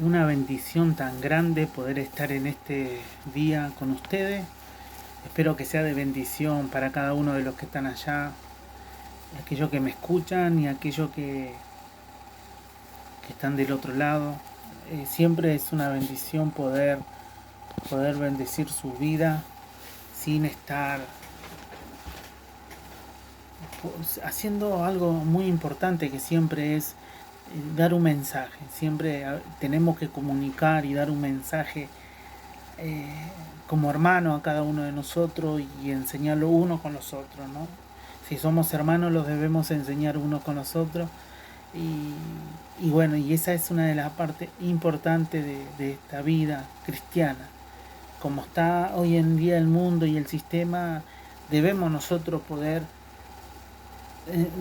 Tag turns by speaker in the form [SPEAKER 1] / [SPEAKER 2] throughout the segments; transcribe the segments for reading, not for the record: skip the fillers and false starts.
[SPEAKER 1] Una bendición tan grande poder estar en este día con ustedes. Espero que sea de bendición para cada uno de los que están allá, aquellos que me escuchan y aquellos que están del otro lado. Siempre es una bendición poder bendecir su vida sin estar haciendo algo muy importante que siempre es dar un mensaje. Siempre tenemos que comunicar y dar un mensaje eh, como hermano a cada uno de nosotros y enseñarlo uno con los otros, ¿no? Si somos hermanos los debemos enseñar unos con los otros y bueno, y esa es una de las partes importantes de esta vida cristiana. Como está hoy en día el mundo y el sistema, debemos nosotros poder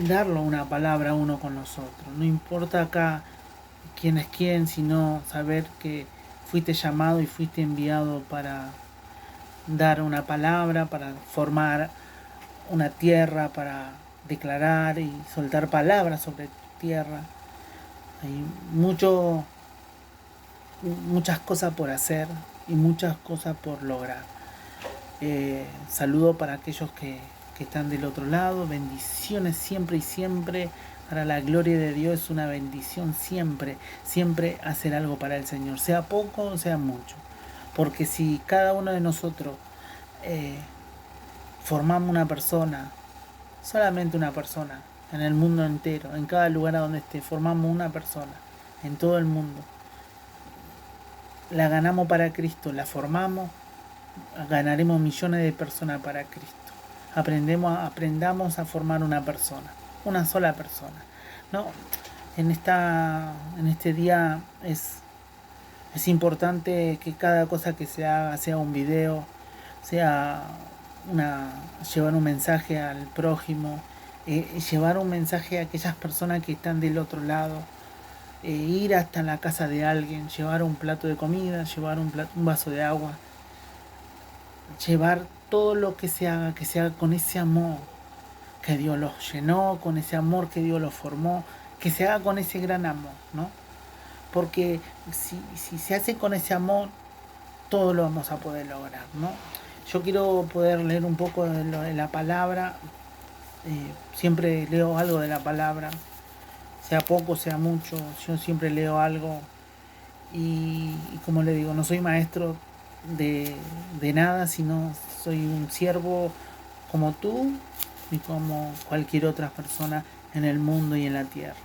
[SPEAKER 1] darle una palabra uno con nosotros. No importa acá quién es quién, sino saber que fuiste llamado y fuiste enviado para dar una palabra, para formar una tierra, para declarar y soltar palabras sobre tierra. Hay muchas cosas por hacer y muchas cosas por lograr. Saludo para aquellos que están del otro lado, bendiciones siempre y siempre. Para la gloria de Dios es una bendición siempre, siempre hacer algo para el Señor, sea poco o sea mucho. Porque si cada uno de nosotros eh, formamos una persona, solamente una persona, en el mundo entero, en cada lugar a donde esté, formamos una persona, en todo el mundo, la ganamos para Cristo, la formamos, ganaremos millones de personas para Cristo. Aprendamos a formar una persona, una sola persona. No, en este día es importante que cada cosa que se haga, sea un video, sea llevar un mensaje al prójimo, llevar un mensaje a aquellas personas que están del otro lado, ir hasta la casa de alguien, llevar un plato de comida, llevar un vaso de agua, llevar todo lo que se haga con ese amor que Dios los llenó, con ese amor que Dios los formó, que se haga con ese gran amor, ¿no? Porque si se hace con ese amor, todo lo vamos a poder lograr, ¿no? Yo quiero poder leer un poco de la palabra, siempre leo algo de la palabra, sea poco, sea mucho, yo siempre leo algo y como le digo, no soy maestro de nada, sino soy un siervo como tú y como cualquier otra persona en el mundo y en la tierra.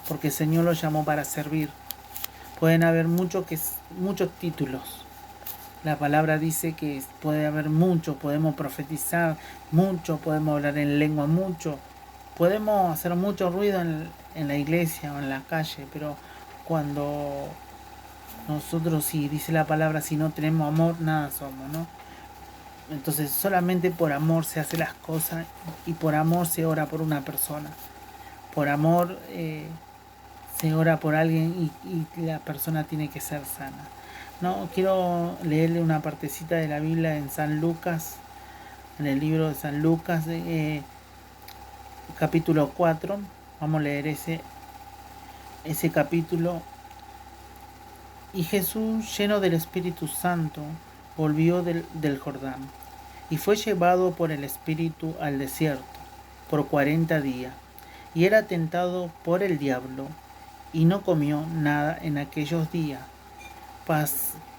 [SPEAKER 1] Porque el Señor lo llamó para servir. Pueden haber muchos títulos. La palabra dice que puede haber mucho, podemos profetizar mucho, podemos hablar en lengua mucho, podemos hacer mucho ruido en la iglesia o en la calle, pero cuando nosotros, si dice la palabra, si no tenemos amor, nada somos, ¿no? Entonces solamente por amor se hace las cosas y por amor se ora por una persona. Por amor se ora por alguien y la persona tiene que ser sana. No, quiero leerle una partecita de la Biblia en San Lucas, en el libro de San Lucas, capítulo 4. Vamos a leer ese capítulo. Y Jesús, lleno del Espíritu Santo, volvió del Jordán y fue llevado por el Espíritu al desierto por 40 días, y era tentado por el diablo, y no comió nada en aquellos días,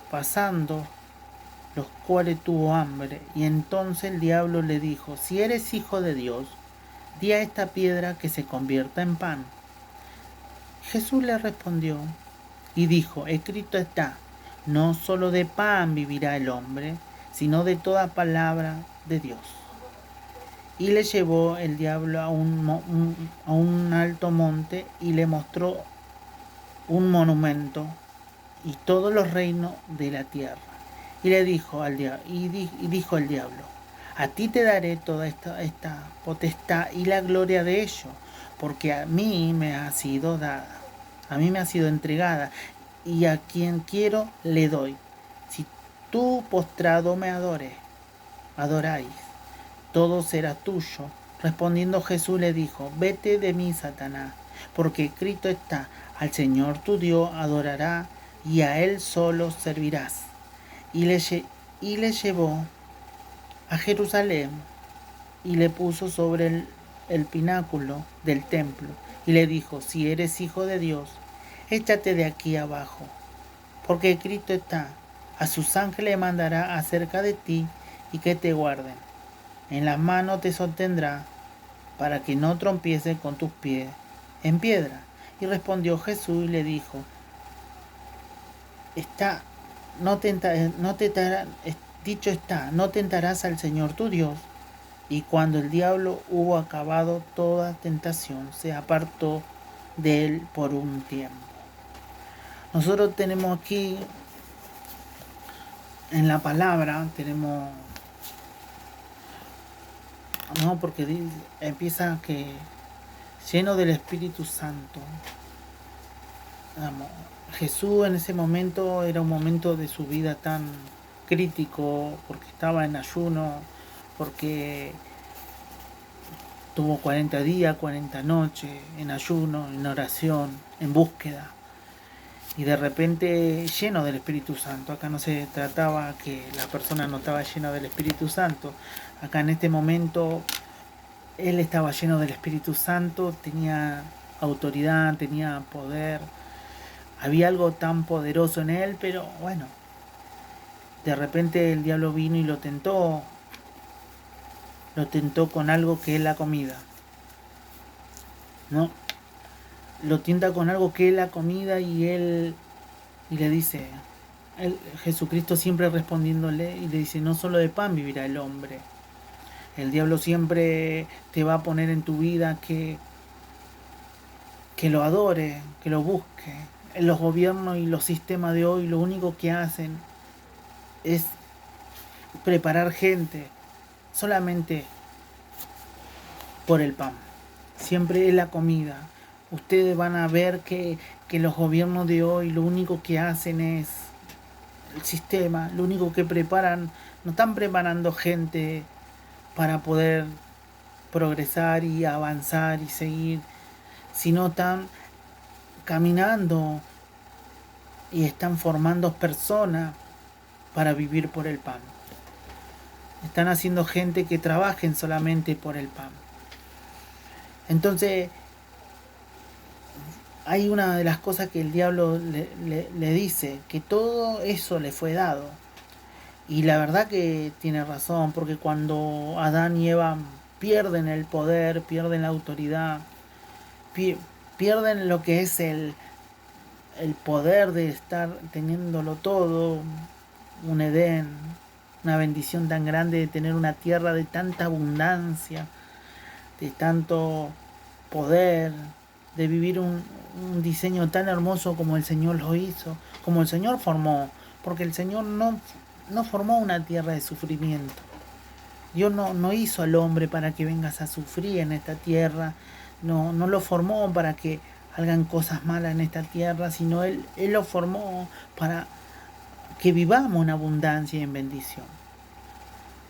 [SPEAKER 1] pasando los cuales tuvo hambre. Y entonces el diablo le dijo: si eres hijo de Dios, di a esta piedra que se convierta en pan. Jesús le respondió y dijo: escrito está, no solo de pan vivirá el hombre, sino de toda palabra de Dios. Y le llevó el diablo a un alto monte y le mostró un monumento y todos los reinos de la tierra. Y le dijo al diablo, dijo el diablo: a ti te daré toda esta potestad y la gloria de ello, porque a mí me ha sido dada, a mí me ha sido entregada, y a quien quiero le doy. Si tú postrado me adoráis, todo será tuyo. Respondiendo Jesús le dijo: vete de mí, Satanás, porque escrito está, al Señor tu Dios adorará y a él solo servirás. Y le llevó a Jerusalén y le puso sobre el pináculo del templo y le dijo: si eres hijo de Dios, échate de aquí abajo, porque escrito está: a sus ángeles mandará acerca de ti y que te guarden. En las manos te sostendrá para que no trompieces con tus pies en piedra. Y respondió Jesús y le dijo: está, dicho está, no tentarás al Señor tu Dios. Y cuando el diablo hubo acabado toda tentación, se apartó de él por un tiempo. Nosotros tenemos aquí en la palabra, no, porque empieza que lleno del Espíritu Santo. Jesús en ese momento era un momento de su vida tan crítico, porque estaba en ayuno, porque tuvo 40 días, 40 noches en ayuno, en oración, en búsqueda. Y de repente lleno del Espíritu Santo. Acá no se trataba que la persona no estaba llena del Espíritu Santo. Acá en este momento él estaba lleno del Espíritu Santo, tenía autoridad, tenía poder. Había algo tan poderoso en él, pero bueno, de repente el diablo vino y lo tentó con algo que es la comida, ¿no? Lo tienta con algo que es la comida y le dice, Jesucristo siempre respondiéndole y le dice: no solo de pan vivirá el hombre. El diablo siempre te va a poner en tu vida que lo adore, que lo busque. En los gobiernos y los sistemas de hoy lo único que hacen es preparar gente solamente por el pan. Siempre es la comida. Ustedes van a ver que los gobiernos de hoy lo único que hacen es el sistema, lo único que preparan, no están preparando gente para poder progresar y avanzar y seguir, sino están caminando y están formando personas para vivir por el pan. Están haciendo gente que trabajen solamente por el pan. Entonces, hay una de las cosas que el diablo le dice, que todo eso le fue dado. Y la verdad que tiene razón, porque cuando Adán y Eva pierden el poder, pierden la autoridad, pierden lo que es el poder de estar teniéndolo todo, un Edén, una bendición tan grande de tener una tierra de tanta abundancia, de tanto poder, de vivir un diseño tan hermoso como el Señor lo hizo, como el Señor formó, porque el Señor no formó una tierra de sufrimiento. Dios no hizo al hombre para que vengas a sufrir en esta tierra, no lo formó para que hagan cosas malas en esta tierra, sino Él lo formó para que vivamos en abundancia y en bendición.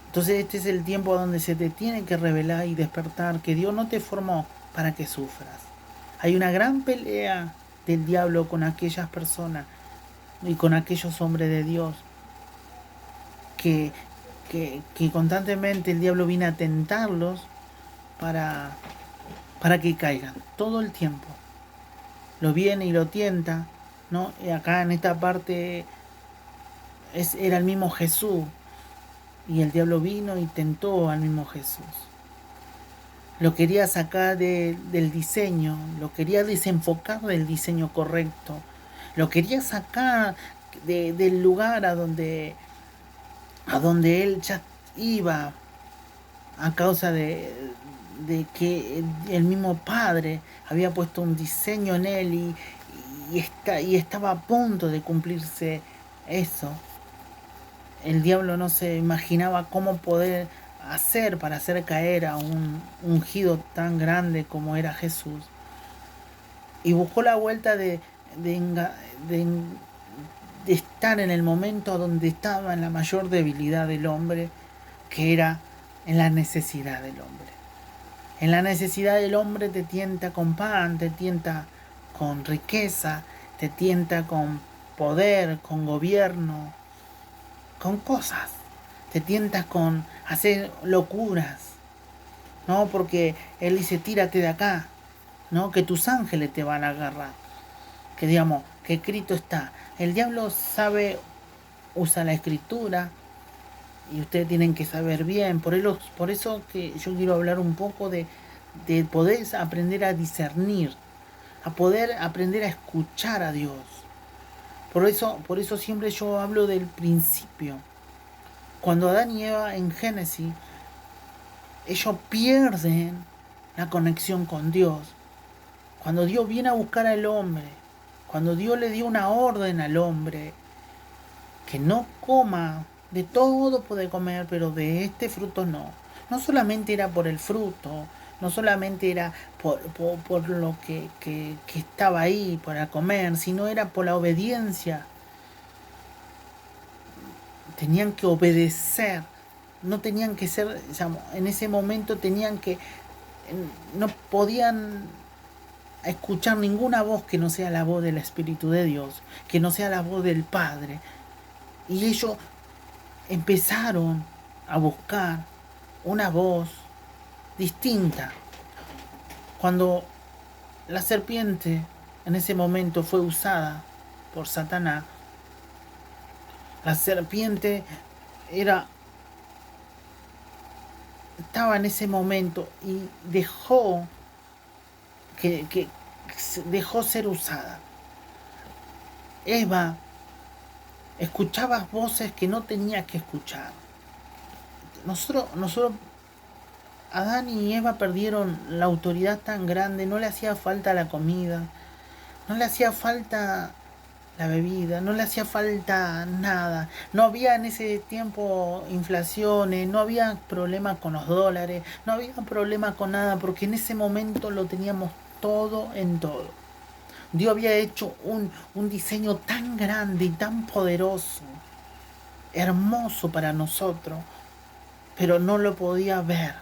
[SPEAKER 1] Entonces este es el tiempo donde se te tiene que revelar y despertar que Dios no te formó para que sufras. Hay una gran pelea del diablo con aquellas personas y con aquellos hombres de Dios que constantemente el diablo viene a tentarlos para que caigan todo el tiempo. Lo viene y lo tienta, ¿no? Y acá en esta parte era el mismo Jesús, y el diablo vino y tentó al mismo Jesús. Lo quería sacar del diseño, lo quería desenfocar del diseño correcto, lo quería sacar del lugar a donde él ya iba, a causa de que el mismo Padre había puesto un diseño en él y estaba a punto de cumplirse eso. El diablo no se imaginaba cómo poder hacer para hacer caer a un ungido tan grande como era Jesús. Y buscó la vuelta de estar en el momento donde estaba en la mayor debilidad del hombre, que era en la necesidad del hombre. En la necesidad del hombre te tienta con pan, te tienta con riqueza, te tienta con poder, con gobierno, con cosas. Te tientas con hacer locuras, ¿no? Porque Él dice, tírate de acá, ¿no? Que tus ángeles te van a agarrar. Que digamos, que escrito está. El diablo sabe, usa la escritura, y ustedes tienen que saber bien. Por eso que yo quiero hablar un poco de poder aprender a discernir, a poder aprender a escuchar a Dios. Por eso siempre yo hablo del principio. Cuando Adán y Eva en Génesis, ellos pierden la conexión con Dios. Cuando Dios viene a buscar al hombre, cuando Dios le dio una orden al hombre, que no coma, de todo puede comer, pero de este fruto no. No solamente era por el fruto, no solamente era por lo que estaba ahí para comer, sino era por la obediencia. Tenían que obedecer, no tenían que ser, en ese momento tenían que, no podían escuchar ninguna voz que no sea la voz del Espíritu de Dios, que no sea la voz del Padre. Y ellos empezaron a buscar una voz distinta. Cuando la serpiente en ese momento fue usada por Satanás, la serpiente estaba en ese momento y dejó ser usada. Eva escuchaba voces que no tenía que escuchar. Nosotros, Adán y Eva perdieron la autoridad tan grande, no le hacía falta la comida, no le hacía falta la bebida, no le hacía falta nada. No había en ese tiempo inflaciones, no había problema con los dólares, no había problema con nada, porque en ese momento lo teníamos todo en todo. Dios había hecho un diseño tan grande y tan poderoso, hermoso para nosotros, pero no lo podía ver.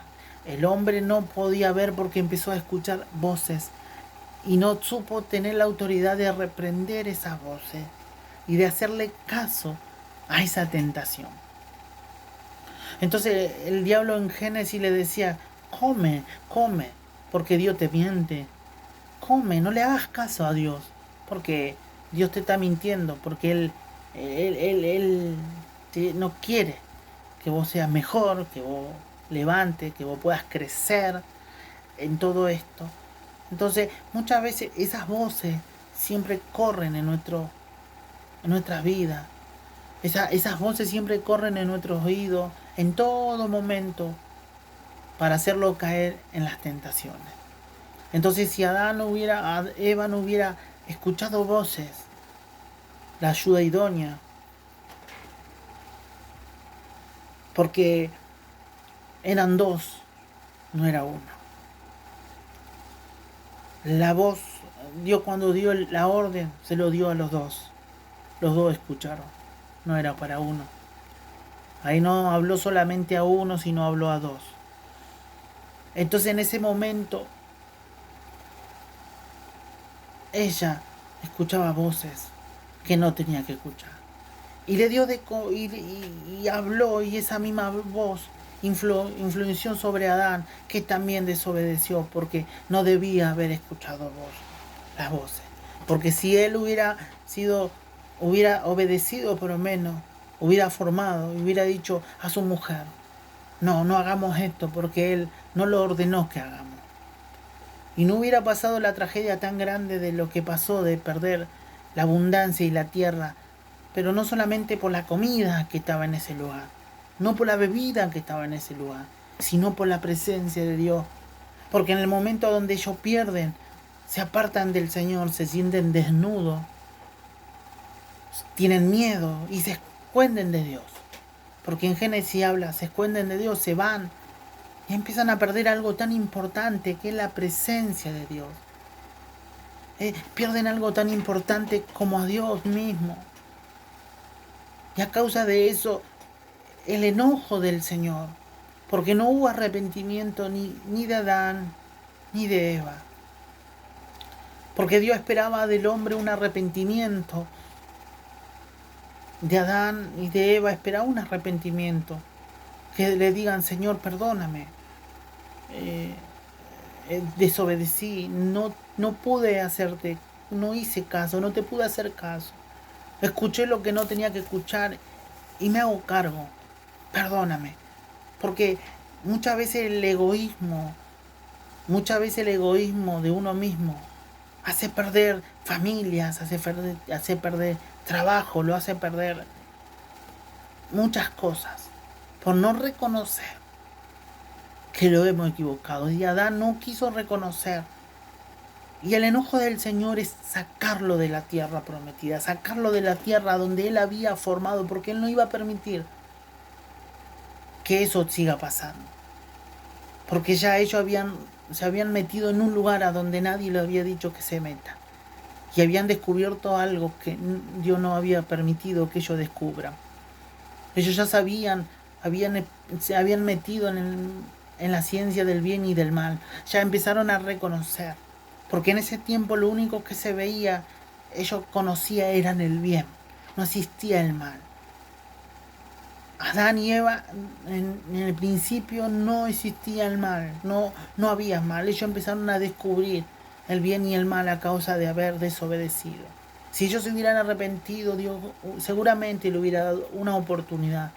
[SPEAKER 1] El hombre no podía ver porque empezó a escuchar voces y no supo tener la autoridad de reprender esas voces y de hacerle caso a esa tentación. Entonces el diablo en Génesis le decía, come, come, porque Dios te miente. Come, no le hagas caso a Dios, porque Dios te está mintiendo, porque Él no quiere que vos seas mejor, que vos levantes, que vos puedas crecer en todo esto. Entonces, muchas veces esas voces siempre corren en nuestras vidas. Esas voces siempre corren en nuestros oídos en todo momento para hacerlo caer en las tentaciones. Entonces, si Eva no hubiera escuchado voces, la ayuda idónea, porque eran dos, no era uno. La voz, Dios cuando dio la orden, se lo dio a los dos. Los dos escucharon, no era para uno. Ahí no habló solamente a uno, sino habló a dos. Entonces en ese momento, ella escuchaba voces que no tenía que escuchar. Y le dio y habló, y esa misma voz influenció sobre Adán, que también desobedeció porque no debía haber escuchado las voces. Porque si él hubiera obedecido, por lo menos hubiera formado y hubiera dicho a su mujer, no hagamos esto, porque él no lo ordenó que hagamos. Y no hubiera pasado la tragedia tan grande de lo que pasó, de perder la abundancia y la tierra, pero no solamente por la comida que estaba en ese lugar, no por la bebida que estaba en ese lugar, sino por la presencia de Dios. Porque en el momento donde ellos pierden, se apartan del Señor, se sienten desnudos, tienen miedo y se esconden de Dios. Porque en Génesis habla, se esconden de Dios, se van y empiezan a perder algo tan importante que es la presencia de Dios. Pierden algo tan importante como a Dios mismo. Y a causa de eso, el enojo del Señor, porque no hubo arrepentimiento ni de Adán ni de Eva. Porque Dios esperaba del hombre un arrepentimiento, de Adán y de Eva esperaba un arrepentimiento, que le digan, Señor, perdóname, eh, desobedecí, no pude hacerte, no hice caso, no te pude hacer caso, escuché lo que no tenía que escuchar y me hago cargo, perdóname, porque muchas veces el egoísmo de uno mismo hace perder familias, hace perder trabajo, lo hace perder muchas cosas por no reconocer que lo hemos equivocado. Y Adán no quiso reconocer. Y el enojo del Señor es sacarlo de la tierra prometida, sacarlo de la tierra donde Él había formado, porque Él no iba a permitir que eso siga pasando. Porque ya ellos se habían metido en un lugar a donde nadie les había dicho que se meta. Y habían descubierto algo que Dios no había permitido que ellos descubran. Ellos ya sabían, se habían metido en la ciencia del bien y del mal. Ya empezaron a reconocer. Porque en ese tiempo lo único que se veía, ellos conocían eran el bien. No existía el mal. Adán y Eva, en el principio no existía el mal, no había mal. Ellos empezaron a descubrir el bien y el mal a causa de haber desobedecido. Si ellos se hubieran arrepentido, Dios seguramente le hubiera dado una oportunidad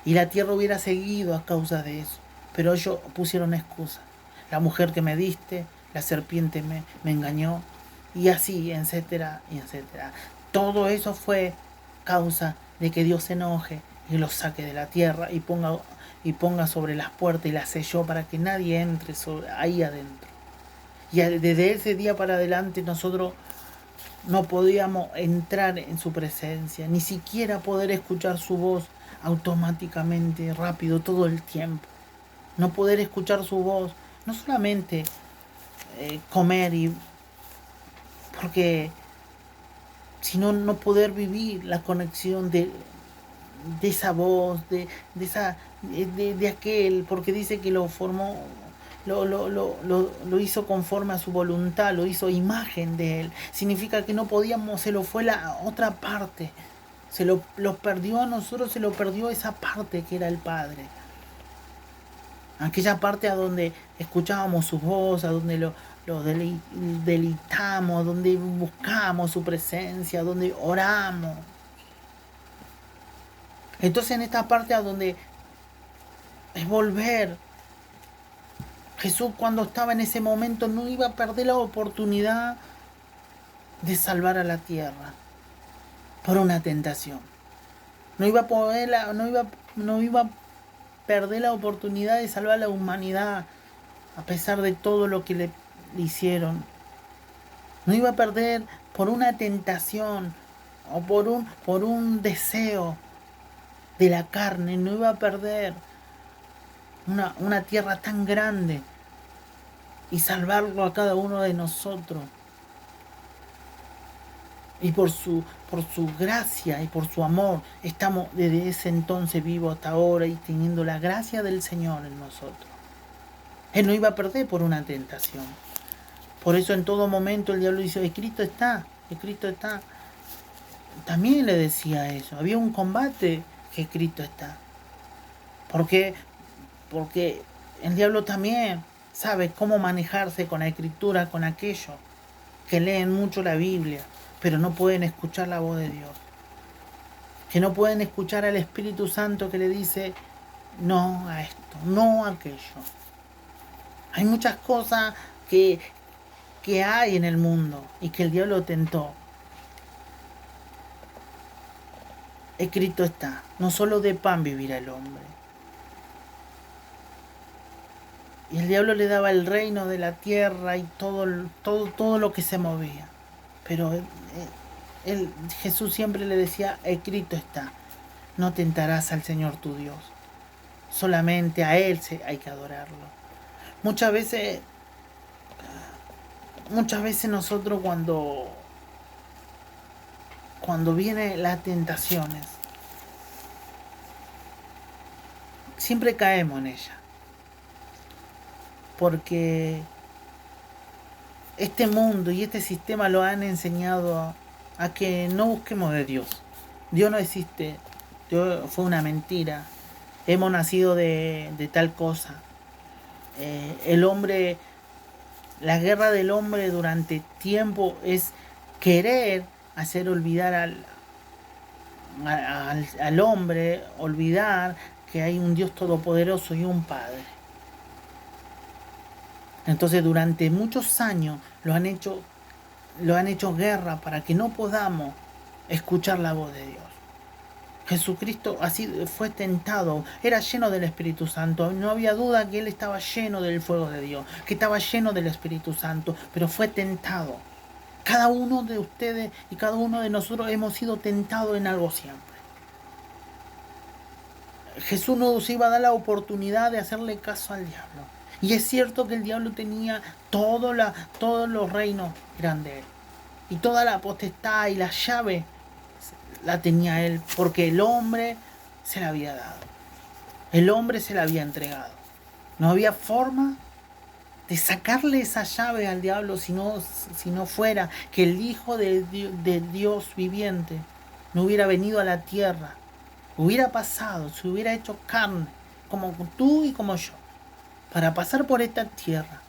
[SPEAKER 1] y la tierra hubiera seguido a causa de eso. Pero ellos pusieron excusa. La mujer que me diste, la serpiente me engañó, y así, etcétera, y etcétera. Todo eso fue causa de que Dios se enoje y los saque de la tierra y ponga sobre las puertas y las selló para que nadie entre ahí adentro. Y desde ese día para adelante nosotros no podíamos entrar en su presencia, ni siquiera poder escuchar su voz automáticamente, rápido, todo el tiempo. No poder escuchar su voz, no solamente comer porque sino no poder vivir la conexión de esa voz, de aquel, porque dice que lo formó, lo hizo conforme a su voluntad, lo hizo imagen de él. Significa que no podíamos, se lo fue la otra parte, lo perdió a nosotros, se lo perdió esa parte que era el Padre. Aquella parte a donde escuchábamos su voz, a donde lo deleitamos, donde buscamos su presencia, donde oramos. Entonces en esta parte a donde es volver, Jesús cuando estaba en ese momento no iba a perder la oportunidad de salvar a la tierra por una tentación. No iba a perder la oportunidad de salvar a la humanidad a pesar de todo lo que le hicieron. No iba a perder por una tentación o por un deseo de la carne. No iba a perder una tierra tan grande y salvarlo a cada uno de nosotros. Y por su gracia y por su amor estamos desde ese entonces vivos hasta ahora y teniendo la gracia del Señor en nosotros. Él no iba a perder por una tentación. Por eso en todo momento el diablo dice, escrito está. También le decía eso. Había un combate que escrito está. ¿Por qué? Porque el diablo también sabe cómo manejarse con la escritura, con aquellos que leen mucho la Biblia, pero no pueden escuchar la voz de Dios. Que no pueden escuchar al Espíritu Santo que le dice no a esto, no a aquello. Hay muchas cosas que hay en el mundo y que el diablo tentó. Escrito está, no solo de pan vivirá el hombre. Y el diablo le daba el reino de la tierra y todo lo que se movía. Pero Jesús siempre le decía, escrito está, no tentarás al Señor tu Dios. Solamente a Él hay que adorarlo. Muchas veces nosotros cuando vienen las tentaciones, siempre caemos en ella. Porque este mundo y este sistema lo han enseñado a que no busquemos de Dios, Dios no existe, Dios fue una mentira, hemos nacido de tal cosa. El hombre, la guerra del hombre durante tiempo es querer hacer olvidar al hombre, olvidar que hay un Dios todopoderoso y un Padre. Entonces durante muchos años lo han hecho guerra para que no podamos escuchar la voz de Dios. Jesucristo así fue tentado, era lleno del Espíritu Santo, no había duda que él estaba lleno del fuego de Dios, que estaba lleno del Espíritu Santo, pero fue tentado. Cada uno de ustedes y cada uno de nosotros hemos sido tentados en algo siempre. Jesús nos iba a dar la oportunidad de hacerle caso al diablo. Y es cierto que el diablo tenía todos los reinos eran de él. Y toda la potestad y la llave la tenía él, porque el hombre se la había dado. El hombre se la había entregado. No había forma de sacarle esa llave al diablo si no fuera que el Hijo de Dios viviente no hubiera venido a la tierra, hubiera pasado, se hubiera hecho carne, como tú y como yo, para pasar por esta tierra,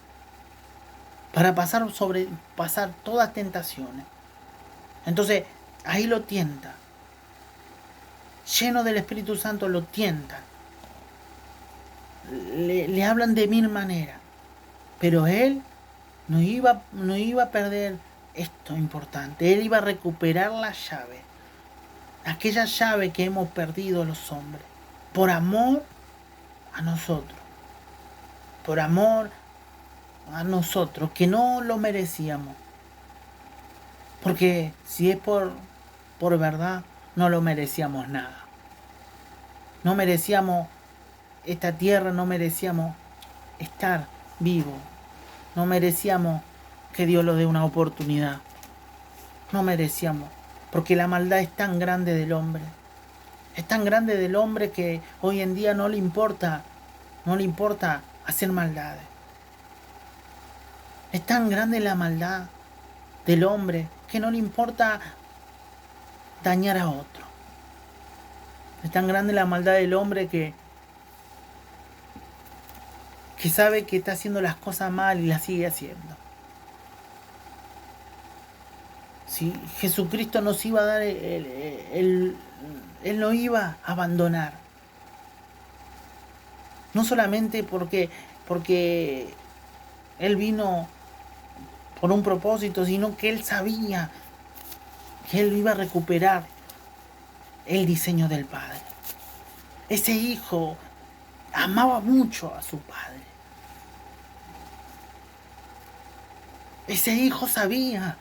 [SPEAKER 1] para pasar todas tentaciones. Entonces, ahí lo tienta. Lleno del Espíritu Santo lo tientan. Le hablan de mil maneras. Pero él no iba a perder esto importante. Él iba a recuperar la llave. Aquella llave que hemos perdido los hombres. Por amor a nosotros. Por amor a nosotros, que no lo merecíamos. Porque si es por verdad, no lo merecíamos nada. No merecíamos esta tierra, no merecíamos estar vivos. No merecíamos que Dios nos dé una oportunidad. No merecíamos. Porque la maldad es tan grande del hombre. Es tan grande del hombre que hoy en día no le importa hacer maldades. Es tan grande la maldad del hombre que no le importa dañar a otro. Es tan grande la maldad del hombre que sabe que está haciendo las cosas mal y las sigue haciendo. Si Jesucristo nos iba a dar, Él no iba a abandonar. No solamente porque Él vino por un propósito, sino que Él sabía que Él iba a recuperar el diseño del Padre. Ese hijo amaba mucho a su padre. Ese hijo sabía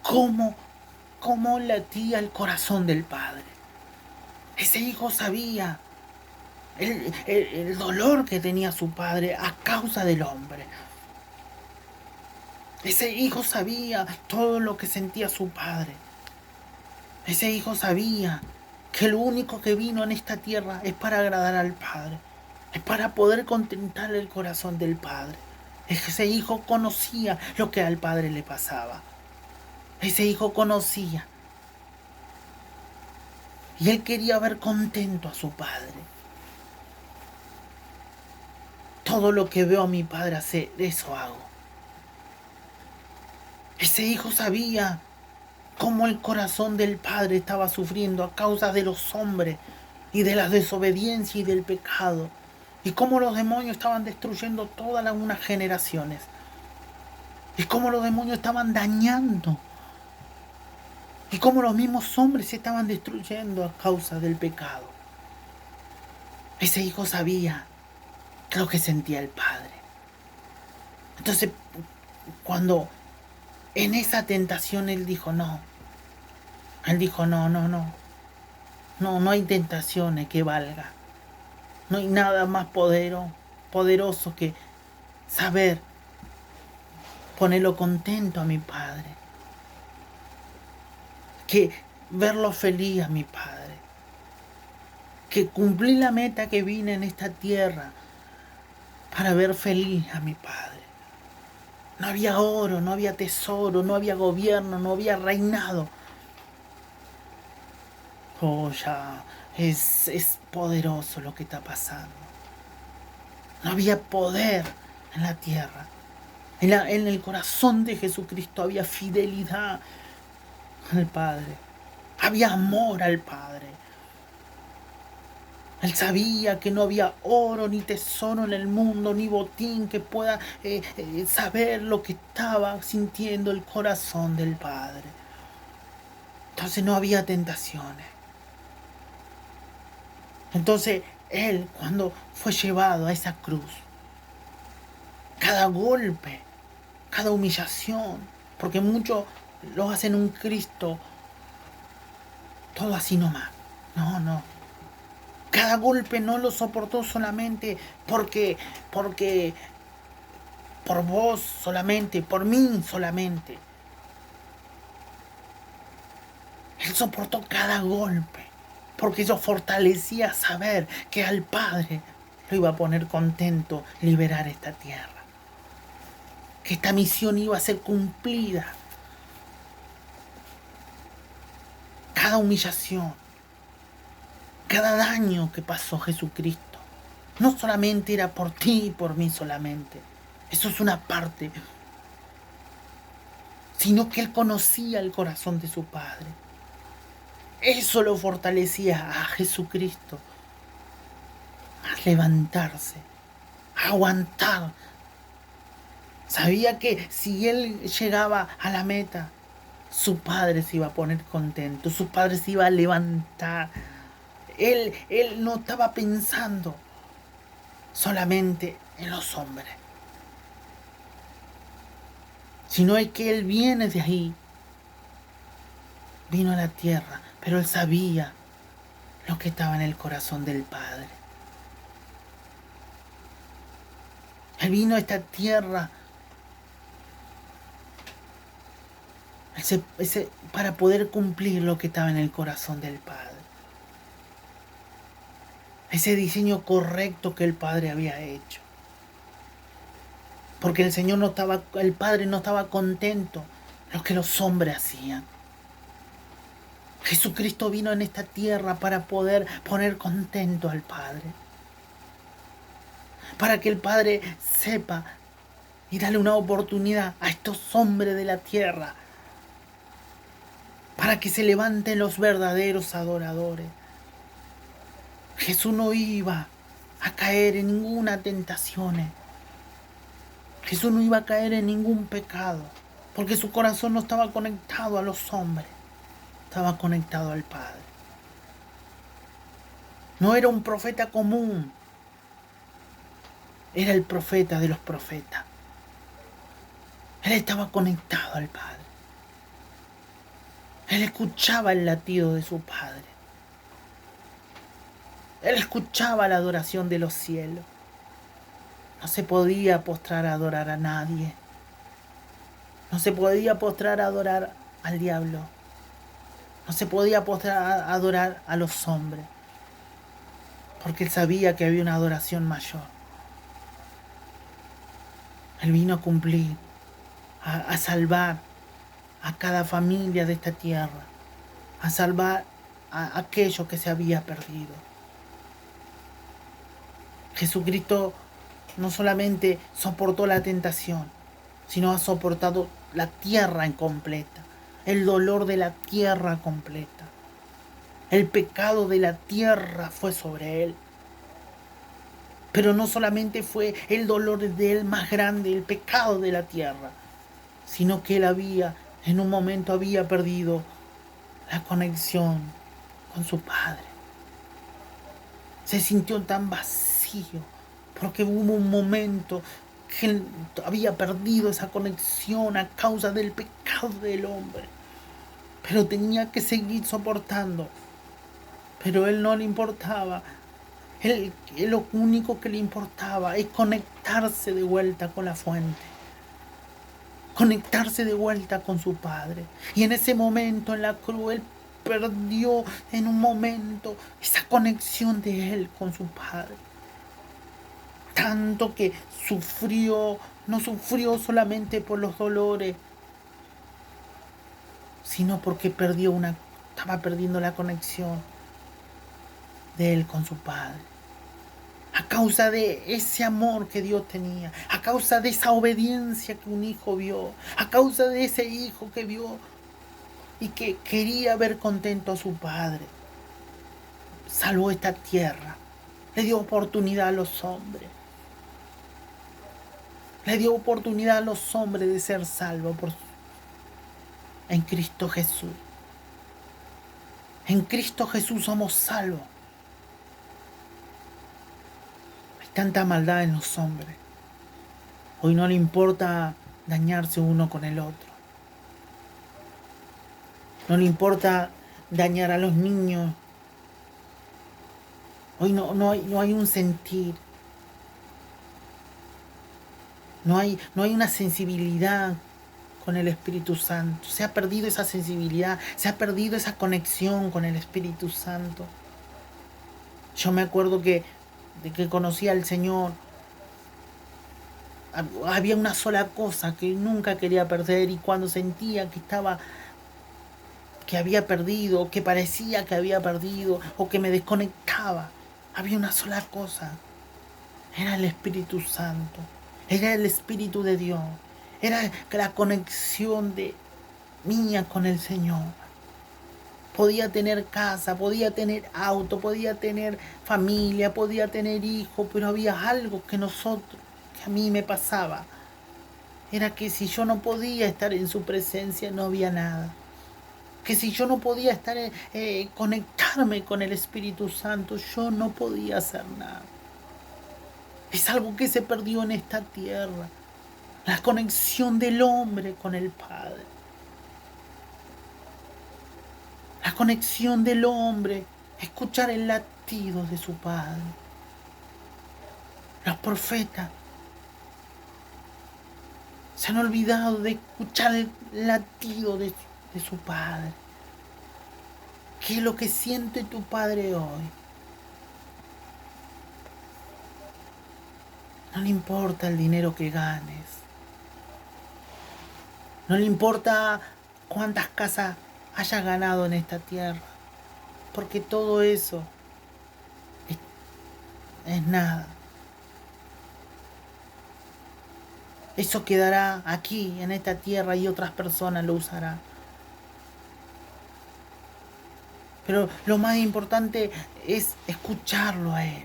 [SPEAKER 1] cómo latía el corazón del padre. Ese hijo sabía el dolor que tenía su padre a causa del hombre. Ese hijo sabía todo lo que sentía su padre. Ese hijo sabía que lo único que vino en esta tierra es para agradar al Padre. Es para poder contentar el corazón del Padre. Ese hijo conocía lo que al Padre le pasaba. Ese hijo conocía. Y él quería ver contento a su Padre. Todo lo que veo a mi Padre hacer, eso hago. Ese hijo sabía cómo el corazón del Padre estaba sufriendo a causa de los hombres y de la desobediencia y del pecado, y cómo los demonios estaban destruyendo todas unas generaciones, y cómo los demonios estaban dañando, y cómo los mismos hombres se estaban destruyendo a causa del pecado. Ese hijo sabía lo que sentía el Padre. Entonces, cuando en esa tentación él dijo no. Él dijo no hay tentaciones que valga. No hay nada más poderoso que saber ponerlo contento a mi Padre. Que verlo feliz a mi Padre. Que cumplir la meta que vine en esta tierra para ver feliz a mi Padre. No había oro, no había tesoro, no había gobierno, no había reinado. Oh, ya, es poderoso lo que está pasando. No había poder en la tierra. En el corazón de Jesucristo había fidelidad al Padre. Había amor al Padre. Él sabía que no había oro ni tesoro en el mundo, ni botín que pueda saber lo que estaba sintiendo el corazón del Padre. Entonces no había tentaciones. Entonces Él, cuando fue llevado a esa cruz, cada golpe, cada humillación, porque muchos lo hacen un Cristo, todo así nomás. No, no. Cada golpe no lo soportó solamente porque por vos solamente, por mí solamente. Él soportó cada golpe porque eso fortalecía saber que al Padre lo iba a poner contento liberar esta tierra. Que esta misión iba a ser cumplida. Cada humillación, cada daño que pasó Jesucristo, no solamente era por ti y por mí solamente. Eso es una parte. Sino que Él conocía el corazón de su Padre. Eso lo fortalecía a Jesucristo a levantarse, a aguantar. Sabía que si Él llegaba a la meta, su Padre se iba a poner contento, su Padre se iba a levantar. Él no estaba pensando solamente en los hombres, sino es que Él viene de ahí, vino a la tierra, pero Él sabía lo que estaba en el corazón del Padre. Él vino a esta tierra para poder cumplir lo que estaba en el corazón del Padre. Ese diseño correcto que el Padre había hecho. Porque el Padre no estaba contento lo que los hombres hacían. Jesucristo vino en esta tierra para poder poner contento al Padre. Para que el Padre sepa y darle una oportunidad a estos hombres de la tierra. Para que se levanten los verdaderos adoradores. Jesús no iba a caer en ninguna tentación. Jesús no iba a caer en ningún pecado. Porque su corazón no estaba conectado a los hombres. Estaba conectado al Padre. No era un profeta común. Era el profeta de los profetas. Él estaba conectado al Padre. Él escuchaba el latido de su Padre. Él escuchaba la adoración de los cielos. No se podía postrar a adorar a nadie. No se podía postrar a adorar al diablo. No se podía postrar a adorar a los hombres. Porque él sabía que había una adoración mayor. Él vino a cumplir, a salvar a cada familia de esta tierra, a salvar a aquello que se había perdido. Jesucristo no solamente soportó la tentación, sino ha soportado la tierra en completa, el dolor de la tierra completa. El pecado de la tierra fue sobre él. Pero no solamente fue el dolor de él más grande, el pecado de la tierra, sino que él en un momento había perdido la conexión con su Padre. Se sintió tan vacío porque hubo un momento que él había perdido esa conexión a causa del pecado del hombre. Pero tenía que seguir soportando. Pero a él no le importaba. Lo único que le importaba es conectarse de vuelta con la fuente. Conectarse de vuelta con su Padre. Y en ese momento en la cruz él perdió en un momento esa conexión de él con su Padre. Tanto que sufrió, no sufrió solamente por los dolores, sino porque perdió una Estaba perdiendo la conexión de él con su padre. A causa de ese amor que Dios tenía, a causa de esa obediencia que un hijo vio, a causa de ese hijo que vio y que quería ver contento a su padre, salvó esta tierra, le dio oportunidad a los hombres, le dio oportunidad a los hombres de ser salvos en Cristo Jesús. En Cristo Jesús somos salvos. Hay tanta maldad en los hombres. Hoy no le importa dañarse uno con el otro. No le importa dañar a los niños. Hoy no hay un sentir. No hay una sensibilidad con el Espíritu Santo. Se ha perdido esa sensibilidad. Se ha perdido esa conexión con el Espíritu Santo. Yo me acuerdo de que conocí al Señor. Había una sola cosa que nunca quería perder, y cuando sentía que había perdido, o que parecía que había perdido, o que me desconectaba, había una sola cosa. Era el Espíritu Santo. Era el Espíritu de Dios. Era la conexión mía con el Señor. Podía tener casa, podía tener auto, podía tener familia, podía tener hijos, pero había algo que a mí me pasaba. Era que si yo no podía estar en su presencia, no había nada. Que si yo no podía conectarme con el Espíritu Santo, yo no podía hacer nada. Es algo que se perdió en esta tierra. La conexión del hombre con el Padre. La conexión del hombre, escuchar el latido de su Padre. Los profetas se han olvidado de escuchar el latido de su Padre. ¿Qué es lo que siente tu Padre hoy? No le importa el dinero que ganes. No le importa cuántas casas hayas ganado en esta tierra. Porque todo eso es nada. Eso quedará aquí, en esta tierra, y otras personas lo usarán. Pero lo más importante es escucharlo a Él.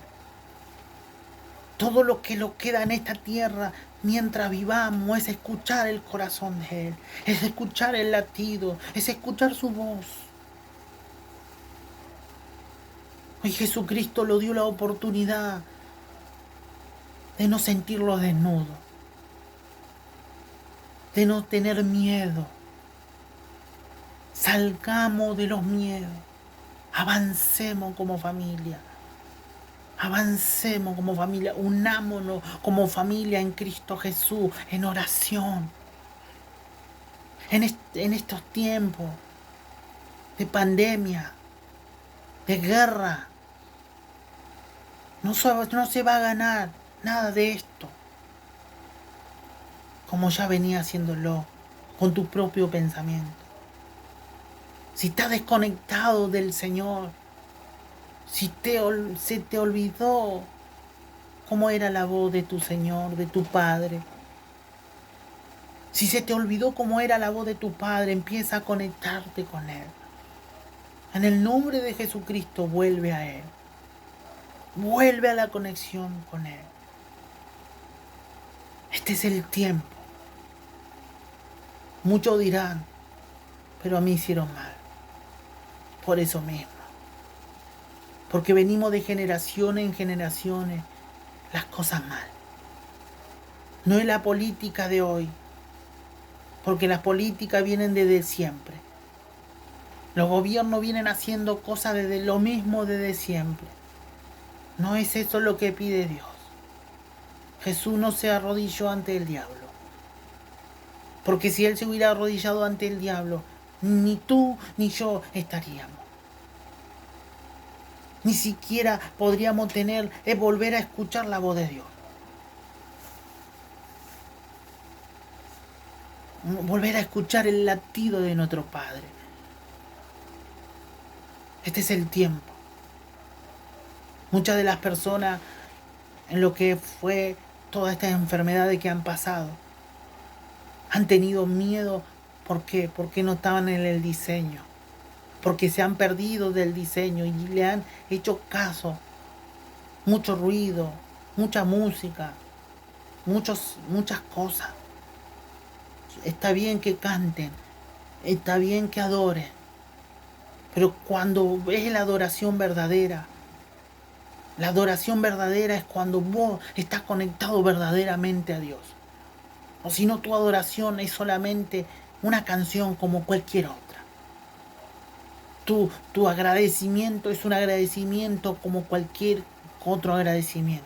[SPEAKER 1] Todo lo que lo queda en esta tierra mientras vivamos es escuchar el corazón de Él, es escuchar el latido, es escuchar su voz. Hoy Jesucristo lo dio la oportunidad de no sentirlo desnudo, de no tener miedo. Salgamos de los miedos, avancemos como familia. Avancemos como familia, unámonos como familia en Cristo Jesús, en oración. En estos tiempos de pandemia, de guerra, no se va a ganar nada de esto, como ya venía haciéndolo, con tu propio pensamiento. Si estás desconectado del Señor, si se te olvidó cómo era la voz de tu Señor, de tu Padre. Si se te olvidó cómo era la voz de tu Padre, empieza a conectarte con Él. En el nombre de Jesucristo, vuelve a Él. Vuelve a la conexión con Él. Este es el tiempo. Muchos dirán, pero a mí hicieron mal. Por eso mismo. Porque venimos de generaciones en generaciones las cosas mal. No es la política de hoy, porque las políticas vienen desde siempre. Los gobiernos vienen haciendo cosas desde lo mismo desde siempre. No es eso lo que pide Dios. Jesús no se arrodilló ante el diablo. Porque si Él se hubiera arrodillado ante el diablo, ni tú ni yo estaríamos. Ni siquiera podríamos volver a escuchar la voz de Dios. Volver a escuchar el latido de nuestro Padre. Este es el tiempo. Muchas de las personas en lo que fue todas estas enfermedades que han pasado han tenido miedo. ¿Por qué? Porque no estaban en el diseño. Porque se han perdido del diseño y le han hecho caso. Mucho ruido, mucha música, muchas cosas. Está bien que canten, está bien que adoren, pero cuando ves la adoración verdadera es cuando vos estás conectado verdaderamente a Dios. O si no, tu adoración es solamente una canción como cualquier otra. Tu agradecimiento es un agradecimiento como cualquier otro agradecimiento,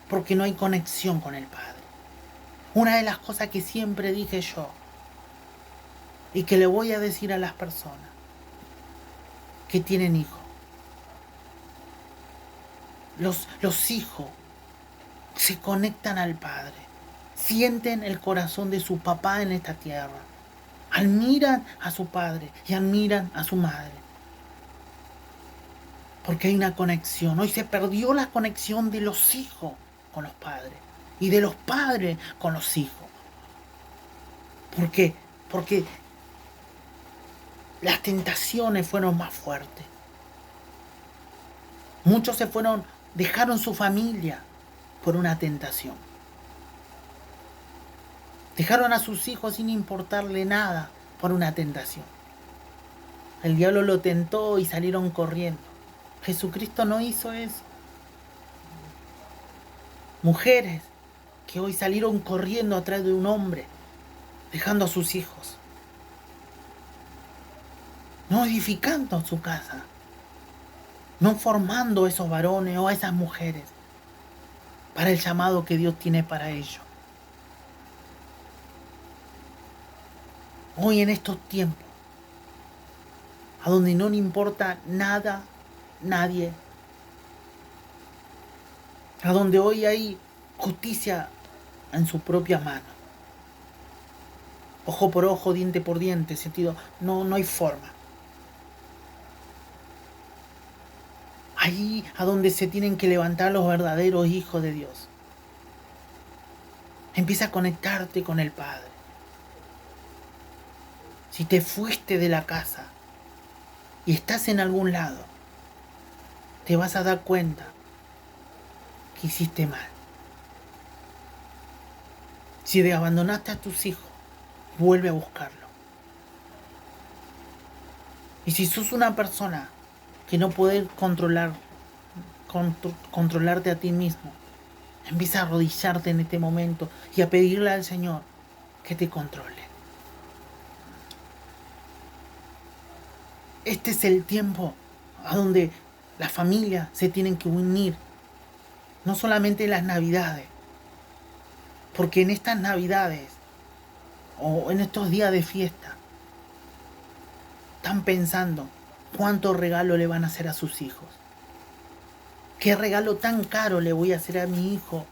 [SPEAKER 1] porque no hay conexión con el Padre. Una de las cosas que siempre dije yo y que le voy a decir a las personas que tienen hijos, los hijos se conectan al Padre, sienten el corazón de su papá en esta tierra, admiran a su padre y admiran a su madre, porque hay una conexión. Hoy se perdió la conexión de los hijos con los padres y de los padres con los hijos. ¿Por qué? Porque las tentaciones fueron más fuertes. Muchos dejaron su familia por una tentación. Dejaron a sus hijos sin importarle nada por una tentación. El diablo lo tentó y salieron corriendo. Jesucristo no hizo eso. Mujeres que hoy salieron corriendo atrás de un hombre, dejando a sus hijos, no edificando su casa, no formando a esos varones o a esas mujeres para el llamado que Dios tiene para ellos. Hoy en estos tiempos, a donde no le importa nada, nadie, a donde hoy hay justicia en su propia mano, ojo por ojo, diente por diente, sentido, no hay forma. Ahí a donde se tienen que levantar los verdaderos hijos de Dios. Empieza a conectarte con el Padre. Si te fuiste de la casa y estás en algún lado, te vas a dar cuenta que hiciste mal. Si abandonaste a tus hijos, vuelve a buscarlo. Y si sos una persona que no puede controlarte a ti mismo, empieza a arrodillarte en este momento y a pedirle al Señor que te controle. Este es el tiempo a donde las familias se tienen que unir, no solamente en las Navidades, porque en estas Navidades o en estos días de fiesta están pensando cuánto regalo le van a hacer a sus hijos. ¿Qué regalo tan caro le voy a hacer a mi hijo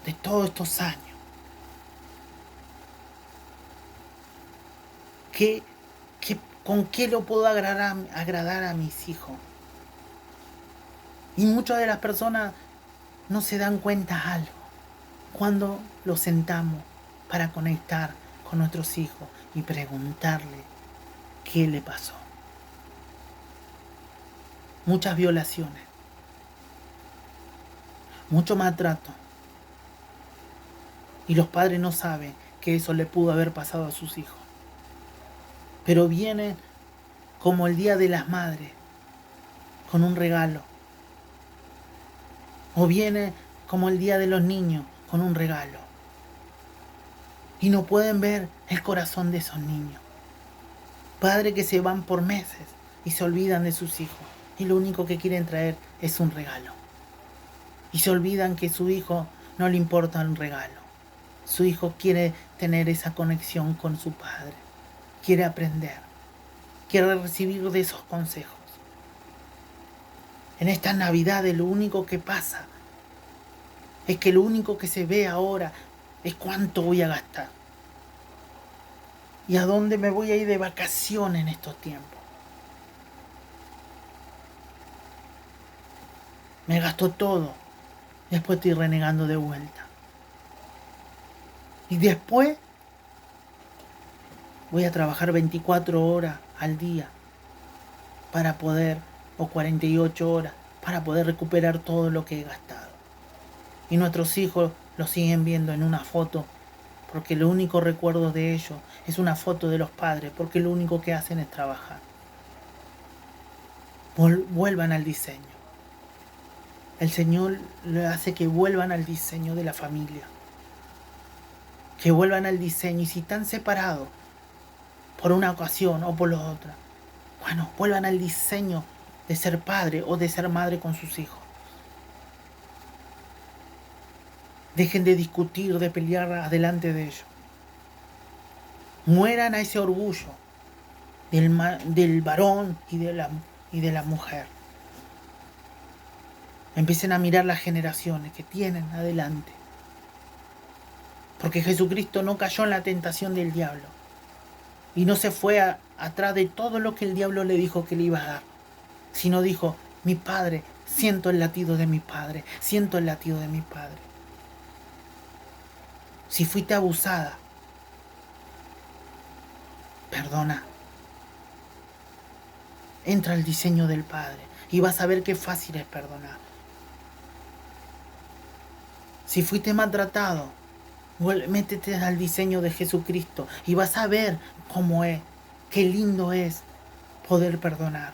[SPEAKER 1] de todos estos años? ¿Con qué lo puedo agradar a mis hijos? Y muchas de las personas no se dan cuenta de algo cuando los sentamos para conectar con nuestros hijos y preguntarle qué le pasó. Muchas violaciones, mucho maltrato, y los padres no saben que eso le pudo haber pasado a sus hijos. Pero vienen como el Día de las Madres con un regalo, o viene como el Día de los Niños con un regalo, y no pueden ver el corazón de esos niños. Padres que se van por meses y se olvidan de sus hijos, y lo único que quieren traer es un regalo, y se olvidan que su hijo no le importa un regalo. Su hijo quiere tener esa conexión con su padre, quiere aprender, quiere recibir de esos consejos. En estas Navidades lo único que pasa es que lo único que se ve ahora es cuánto voy a gastar y a dónde me voy a ir de vacaciones en estos tiempos. me gastó todo, después estoy renegando de vuelta. Y después voy a trabajar 24 horas al día para poder, o 48 horas, para poder recuperar todo lo que he gastado. Y nuestros hijos lo siguen viendo en una foto, porque el único recuerdo de ellos es una foto de los padres, porque lo único que hacen es trabajar. Vuelvan al diseño. El Señor le hace que vuelvan al diseño de la familia, que vuelvan al diseño, y si están separados por una ocasión o por la otra, bueno, vuelvan al diseño de ser padre o de ser madre con sus hijos. Dejen de discutir, de pelear adelante de ellos. Mueran a ese orgullo del varón y de la mujer. Empiecen a mirar las generaciones que tienen adelante. Porque Jesucristo no cayó en la tentación del diablo. Y no se fue atrás de todo lo que el diablo le dijo que le iba a dar. Sino dijo, mi padre, siento el latido de mi padre, siento el latido de mi padre. Si fuiste abusada, perdona. Entra al diseño del Padre y vas a ver qué fácil es perdonar. Si fuiste maltratado, métete al diseño de Jesucristo y vas a ver cómo es, qué lindo es poder perdonar.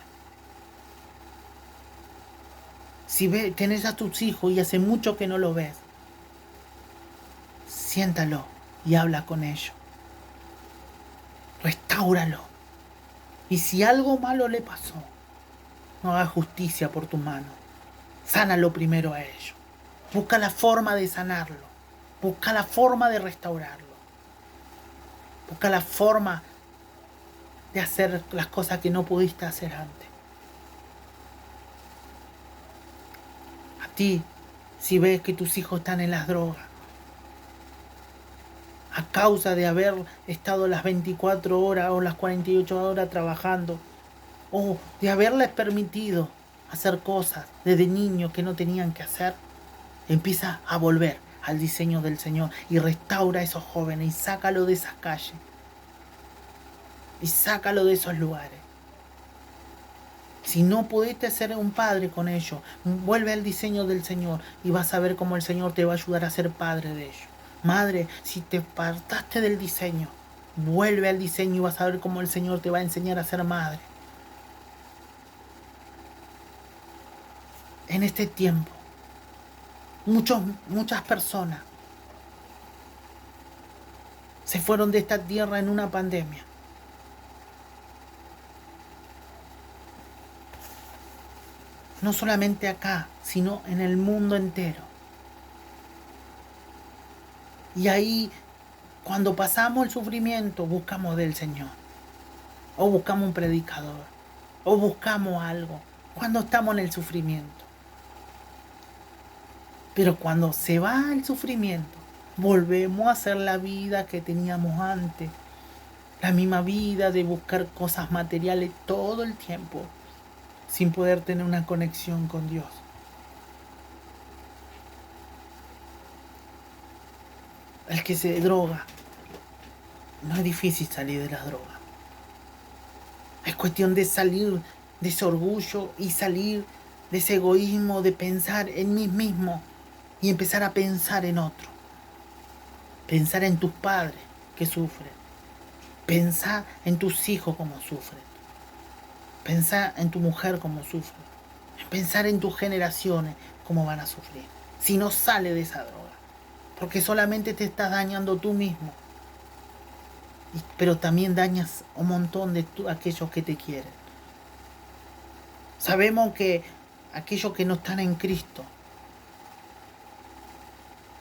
[SPEAKER 1] Si tenés a tus hijos y hace mucho que no lo ves, siéntalo y habla con ellos. Restáuralo. Y si algo malo le pasó, no hagas justicia por tu mano. Sánalo primero a ellos. Busca la forma de sanarlo. Busca la forma de restaurarlo. Busca la forma de hacer las cosas que no pudiste hacer antes. A ti, si ves que tus hijos están en las drogas, a causa de haber estado las 24 horas o las 48 horas trabajando, o de haberles permitido hacer cosas desde niños que no tenían que hacer, empieza a volver al diseño del Señor y restaura a esos jóvenes y sácalo de esas calles y sácalo de esos lugares. Si no pudiste ser un padre con ellos, vuelve al diseño del Señor y vas a ver cómo el Señor te va a ayudar a ser padre de ellos. Madre, si te apartaste del diseño, vuelve al diseño y vas a ver cómo el Señor te va a enseñar a ser madre. En este tiempo, muchas personas se fueron de esta tierra en una pandemia. No solamente acá, sino en el mundo entero. Y ahí, cuando pasamos el sufrimiento, buscamos del Señor. O buscamos un predicador. O buscamos algo. Cuando estamos en el sufrimiento. Pero cuando se va el sufrimiento, volvemos a hacer la vida que teníamos antes. La misma vida de buscar cosas materiales todo el tiempo, sin poder tener una conexión con Dios. El que se droga, no es difícil salir de las drogas. Es cuestión de salir de ese orgullo y salir de ese egoísmo de pensar en mí mismo y empezar a pensar en otro. Pensar en tus padres que sufren. Pensar en tus hijos como sufren. Pensar en tu mujer como sufre. Pensar en tus generaciones cómo van a sufrir. Si no sale de esa droga. Porque solamente te estás dañando tú mismo. Pero también dañas un montón de aquellos que te quieren. Sabemos que aquellos que no están en Cristo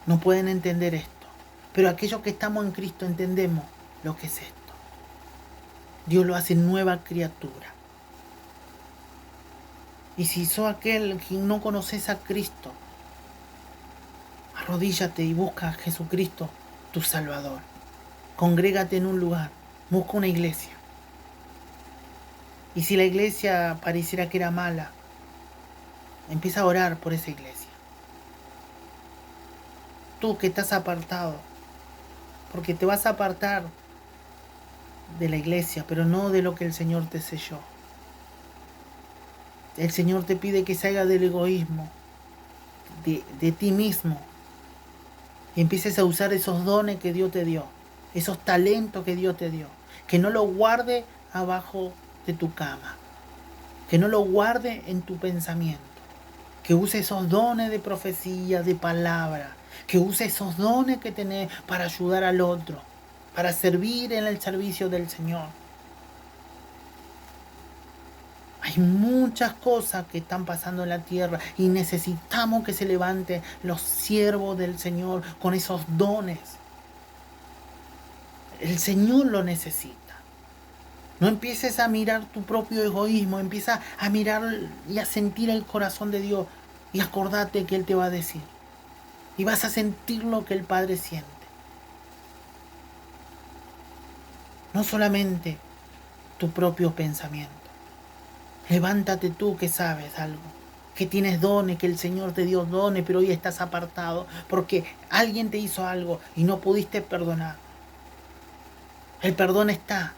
[SPEAKER 1] no pueden entender esto. Pero aquellos que estamos en Cristo entendemos lo que es esto. Dios lo hace nueva criatura. Y si sos aquel que no conoces a Cristo, arrodíllate y busca a Jesucristo, tu Salvador. Congrégate en un lugar, busca una iglesia. Y si la iglesia pareciera que era mala, Empieza a orar por esa iglesia. Tú que estás apartado, porque te vas a apartar de la iglesia, pero no de lo que el Señor te selló. El Señor te pide que salgas del egoísmo, de ti mismo, y empieces a usar esos dones que Dios te dio, esos talentos que Dios te dio, que no los guarde abajo de tu cama, que no lo guarde en tu pensamiento, que use esos dones de profecía, de palabra, que use esos dones que tenés para ayudar al otro, para servir en el servicio del Señor. Hay muchas cosas que están pasando en la tierra y necesitamos que se levanten los siervos del Señor con esos dones. El Señor lo necesita. No empieces a mirar tu propio egoísmo, empieza a mirar y a sentir el corazón de Dios y acordate que Él te va a decir. Y vas a sentir lo que el Padre siente. No solamente tu propio pensamiento. Levántate tú que sabes algo, que tienes dones, que el Señor te dio dones, pero hoy estás apartado porque alguien te hizo algo y no pudiste perdonar. El perdón está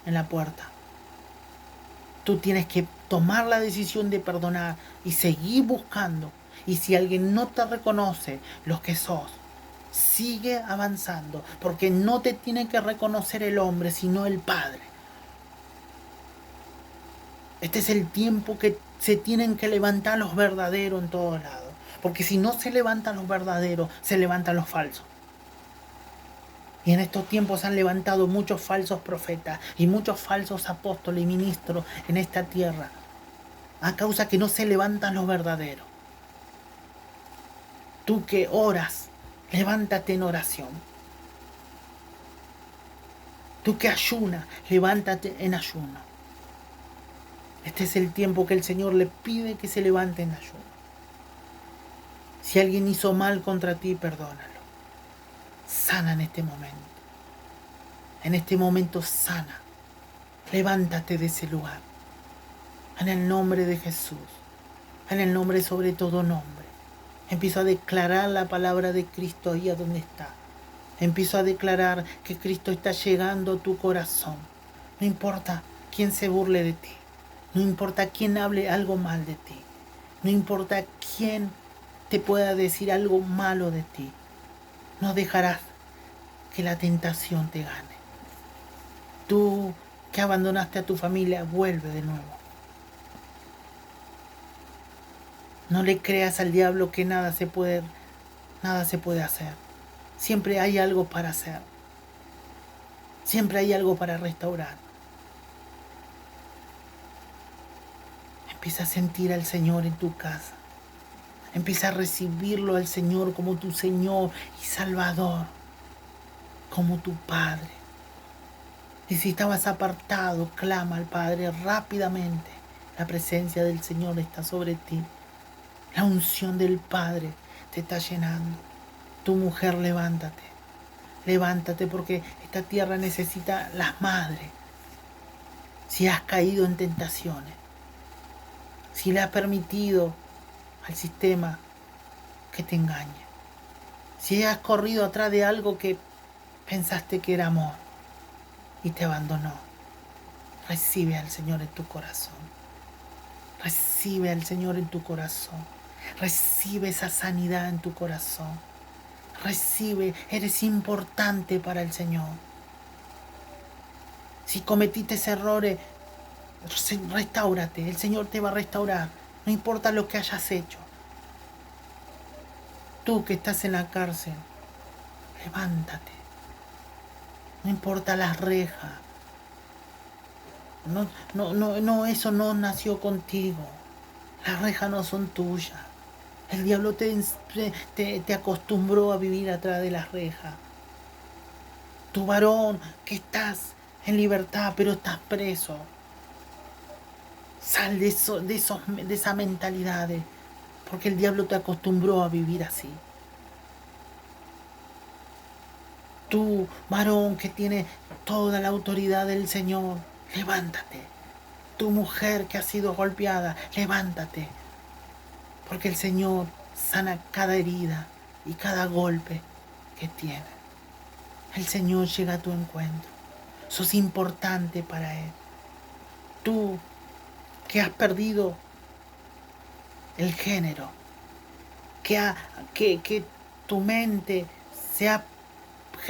[SPEAKER 1] en la puerta. Tú tienes que tomar la decisión de perdonar y seguir buscando. Y si alguien no te reconoce lo que sos, sigue avanzando, porque no te tiene que reconocer el hombre, sino el Padre. Este es el tiempo que se tienen que levantar los verdaderos en todos lados. Porque si no se levantan los verdaderos, se levantan los falsos. Y en estos tiempos se han levantado muchos falsos profetas y muchos falsos apóstoles y ministros en esta tierra, a causa que no se levantan los verdaderos. Tú que oras, levántate en oración. Tú que ayunas, levántate en ayuno. Este es el tiempo que el Señor le pide que se levante en ayuno. Si alguien hizo mal contra ti, perdónalo. Sana en este momento. En este momento sana. Levántate de ese lugar. En el nombre de Jesús. En el nombre sobre todo nombre. Empiezo a declarar la palabra de Cristo ahí a donde está. Empiezo a declarar que Cristo está llegando a tu corazón. No importa quién se burle de ti. No importa quién hable algo mal de ti. No importa quién te pueda decir algo malo de ti. No dejarás que la tentación te gane. Tú que abandonaste a tu familia, vuelve de nuevo. No le creas al diablo que nada se puede hacer. Siempre hay algo para hacer. Siempre hay algo para restaurar. Empieza a sentir al Señor en tu casa. Empieza a recibirlo al Señor como tu Señor y Salvador, como tu Padre. Y si estabas apartado, clama al Padre rápidamente. La presencia del Señor está sobre ti. La unción del Padre te está llenando. Tu mujer, levántate. Levántate porque esta tierra necesita las madres. Si has caído en tentaciones, si le has permitido al sistema que te engañe, si has corrido atrás de algo que pensaste que era amor y te abandonó, recibe al Señor en tu corazón. Recibe al Señor en tu corazón. Recibe esa sanidad en tu corazón. Recibe, eres importante para el Señor. Si cometiste errores, restáurate. El Señor te va a restaurar. No importa lo que hayas hecho. Tú que estás en la cárcel, levántate. No importa las rejas. No, eso no nació contigo. Las rejas no son tuyas. El diablo te acostumbró a vivir atrás de las rejas. Tu varón que estás en libertad, pero estás preso. Sal de esas mentalidades, porque el diablo te acostumbró a vivir así. Tú, varón que tiene toda la autoridad del Señor, levántate. Tu mujer que ha sido golpeada, levántate. porque el Señor sana cada herida y cada golpe que tiene. El Señor llega a tu encuentro. Sos importante para Él. Tú que has perdido el género, que tu mente se ha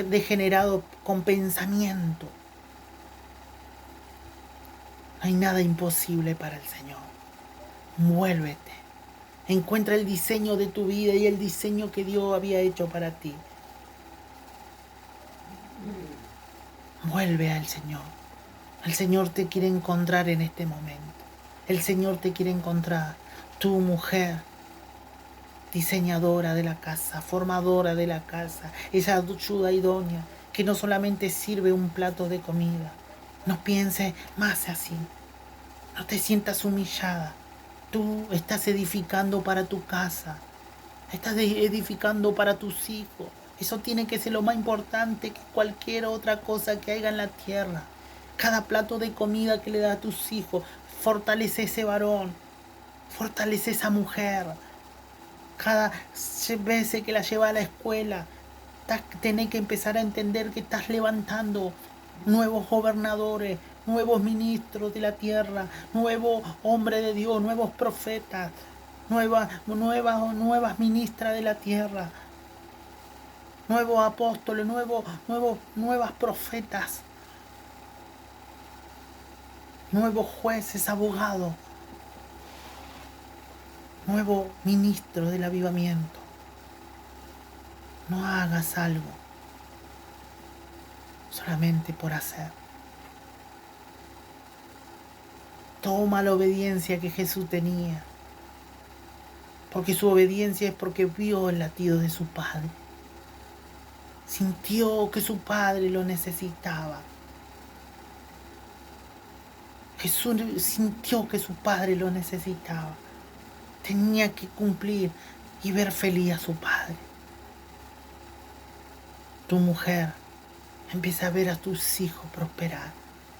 [SPEAKER 1] degenerado con pensamiento. No hay nada imposible para el Señor. Muévete. Encuentra el diseño de tu vida y el diseño que Dios había hecho para ti. Vuelve al Señor. El Señor te quiere encontrar en este momento. El Señor te quiere encontrar. Tu mujer, diseñadora de la casa, formadora de la casa, esa ayuda idónea que no solamente sirve un plato de comida. No pienses más así. No te sientas humillada. Tú estás edificando para tu casa. Estás edificando para tus hijos. Eso tiene que ser lo más importante que cualquier otra cosa que haya en la tierra. Cada plato de comida que le das a tus hijos, fortalece ese varón, fortalece esa mujer. Cada vez que la lleva a la escuela, tenés que empezar a entender que estás levantando nuevos gobernadores, nuevos ministros de la tierra, nuevos hombres de Dios, nuevos profetas, nuevas ministras de la tierra, nuevos apóstoles, nuevas profetas, nuevos jueces, abogados, nuevo ministro del avivamiento. No hagas algo solamente por hacer. Toma la obediencia que Jesús tenía, porque su obediencia es porque vio el latido de su Padre. Sintió que su Padre lo necesitaba. Jesús sintió que su Padre lo necesitaba. Tenía que cumplir y ver feliz a su Padre. Tu mujer empieza a ver a tus hijos prosperar.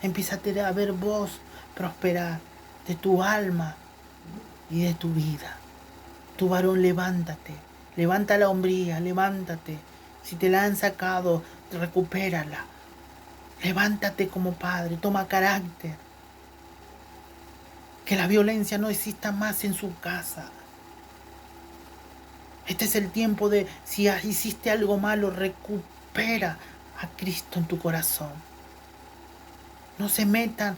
[SPEAKER 1] Empieza a ver vos prosperar de tu alma y de tu vida. Tu varón, levántate. Levanta la hombría, levántate. Si te la han sacado, recupérala. Levántate como padre, toma carácter. Que la violencia no exista más en su casa. Este es el tiempo de, si hiciste algo malo, recupera a Cristo en tu corazón. No se metan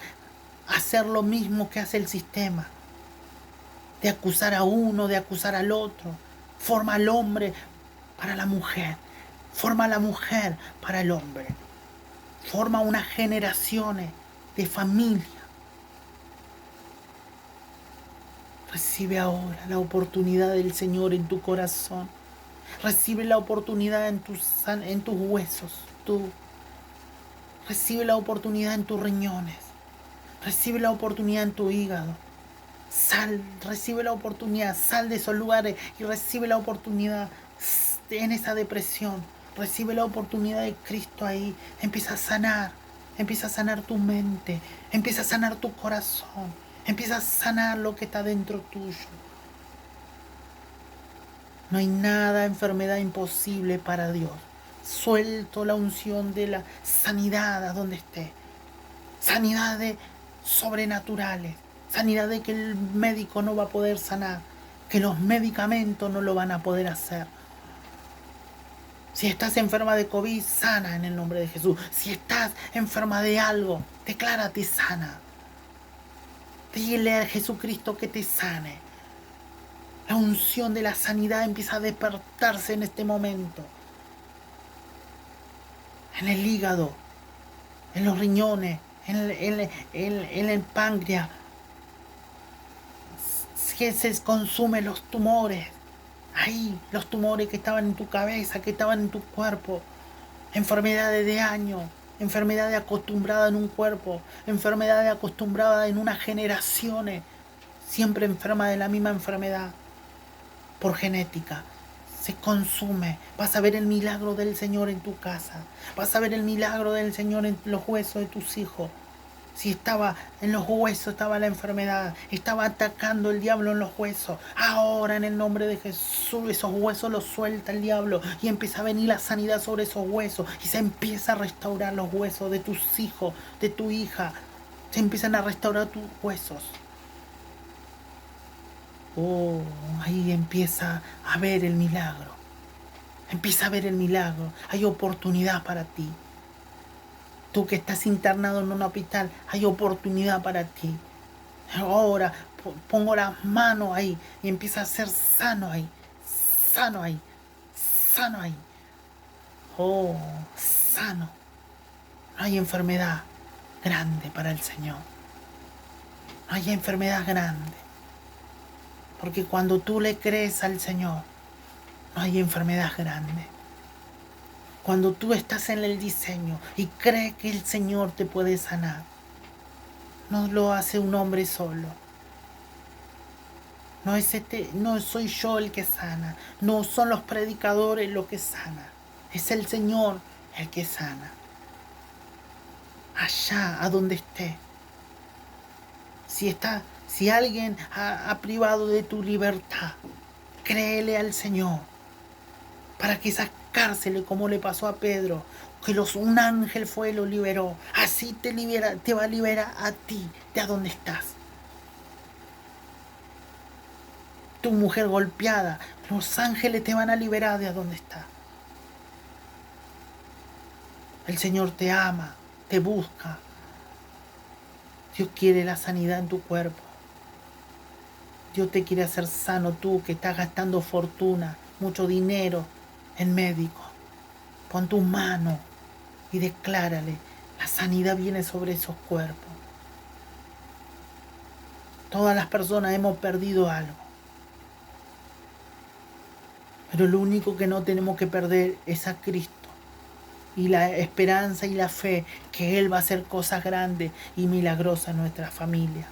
[SPEAKER 1] a hacer lo mismo que hace el sistema. De acusar a uno, de acusar al otro. Forma al hombre para la mujer. Forma a la mujer para el hombre. Forma unas generaciones de familia. Recibe ahora la oportunidad del Señor en tu corazón. Recibe la oportunidad en tus huesos. Recibe la oportunidad en tus riñones. Recibe la oportunidad en tu hígado. Recibe la oportunidad, sal de esos lugares y recibe la oportunidad en esa depresión. Recibe la oportunidad de Cristo ahí. Empieza a sanar tu mente, empieza a sanar tu corazón, empieza a sanar lo que está dentro tuyo. No hay nada, enfermedad imposible para Dios. Suelto la unción de la sanidad a donde esté. Sanidades sobrenaturales. Sanidad de que el médico no va a poder sanar, que los medicamentos no lo van a poder hacer. Si estás enferma de COVID, sana en el nombre de Jesús. Si estás enferma de algo, declárate sana. Dile a Jesucristo que te sane. La unción de la sanidad empieza a despertarse en este momento. En el hígado, en los riñones, en el páncreas. Que se consumen los tumores. Ahí, los tumores que estaban en tu cabeza, que estaban en tu cuerpo. Enfermedades de años, enfermedades acostumbradas en un cuerpo, enfermedades acostumbradas en unas generaciones. Siempre enferma de la misma enfermedad. Por genética. Se consume. Vas a ver el milagro del Señor en tu casa. Vas a ver el milagro del Señor en los huesos de tus hijos. Si estaba en los huesos, estaba la enfermedad, estaba atacando el diablo en los huesos. Ahora en el nombre de Jesús esos huesos los suelta el diablo y empieza a venir la sanidad sobre esos huesos y se empieza a restaurar los huesos de tus hijos, de tu hija. Se empiezan a restaurar tus huesos. Oh, ahí empieza a ver el milagro. Empieza a ver el milagro. Hay oportunidad para ti. Tú que estás internado en un hospital, hay oportunidad para ti. Ahora pongo las manos ahí y empieza a ser sano ahí. Sano ahí. Sano ahí. Oh, sano. No hay enfermedad grande para el Señor. No hay enfermedad grande. Porque cuando tú le crees al Señor, no hay enfermedad grande. Cuando tú estás en el diseño y crees que el Señor te puede sanar, no lo hace un hombre solo. No soy yo el que sana, no son los predicadores los que sana, es el Señor el que sana. Allá, a donde esté. Si alguien ha privado de tu libertad, créele al Señor para que esas cárceles, como le pasó a Pedro, que un ángel fue y lo liberó, así te va a liberar a ti de a donde estás. Tu mujer golpeada, los ángeles te van a liberar de a donde estás. El Señor te ama, te busca. Dios quiere la sanidad en tu cuerpo. Dios te quiere hacer sano, tú que estás gastando fortuna, mucho dinero en médicos. Pon tu mano y declárale, la sanidad viene sobre esos cuerpos. Todas las personas hemos perdido algo. Pero lo único que no tenemos que perder es a Cristo. Y la esperanza y la fe que Él va a hacer cosas grandes y milagrosas en nuestra familia.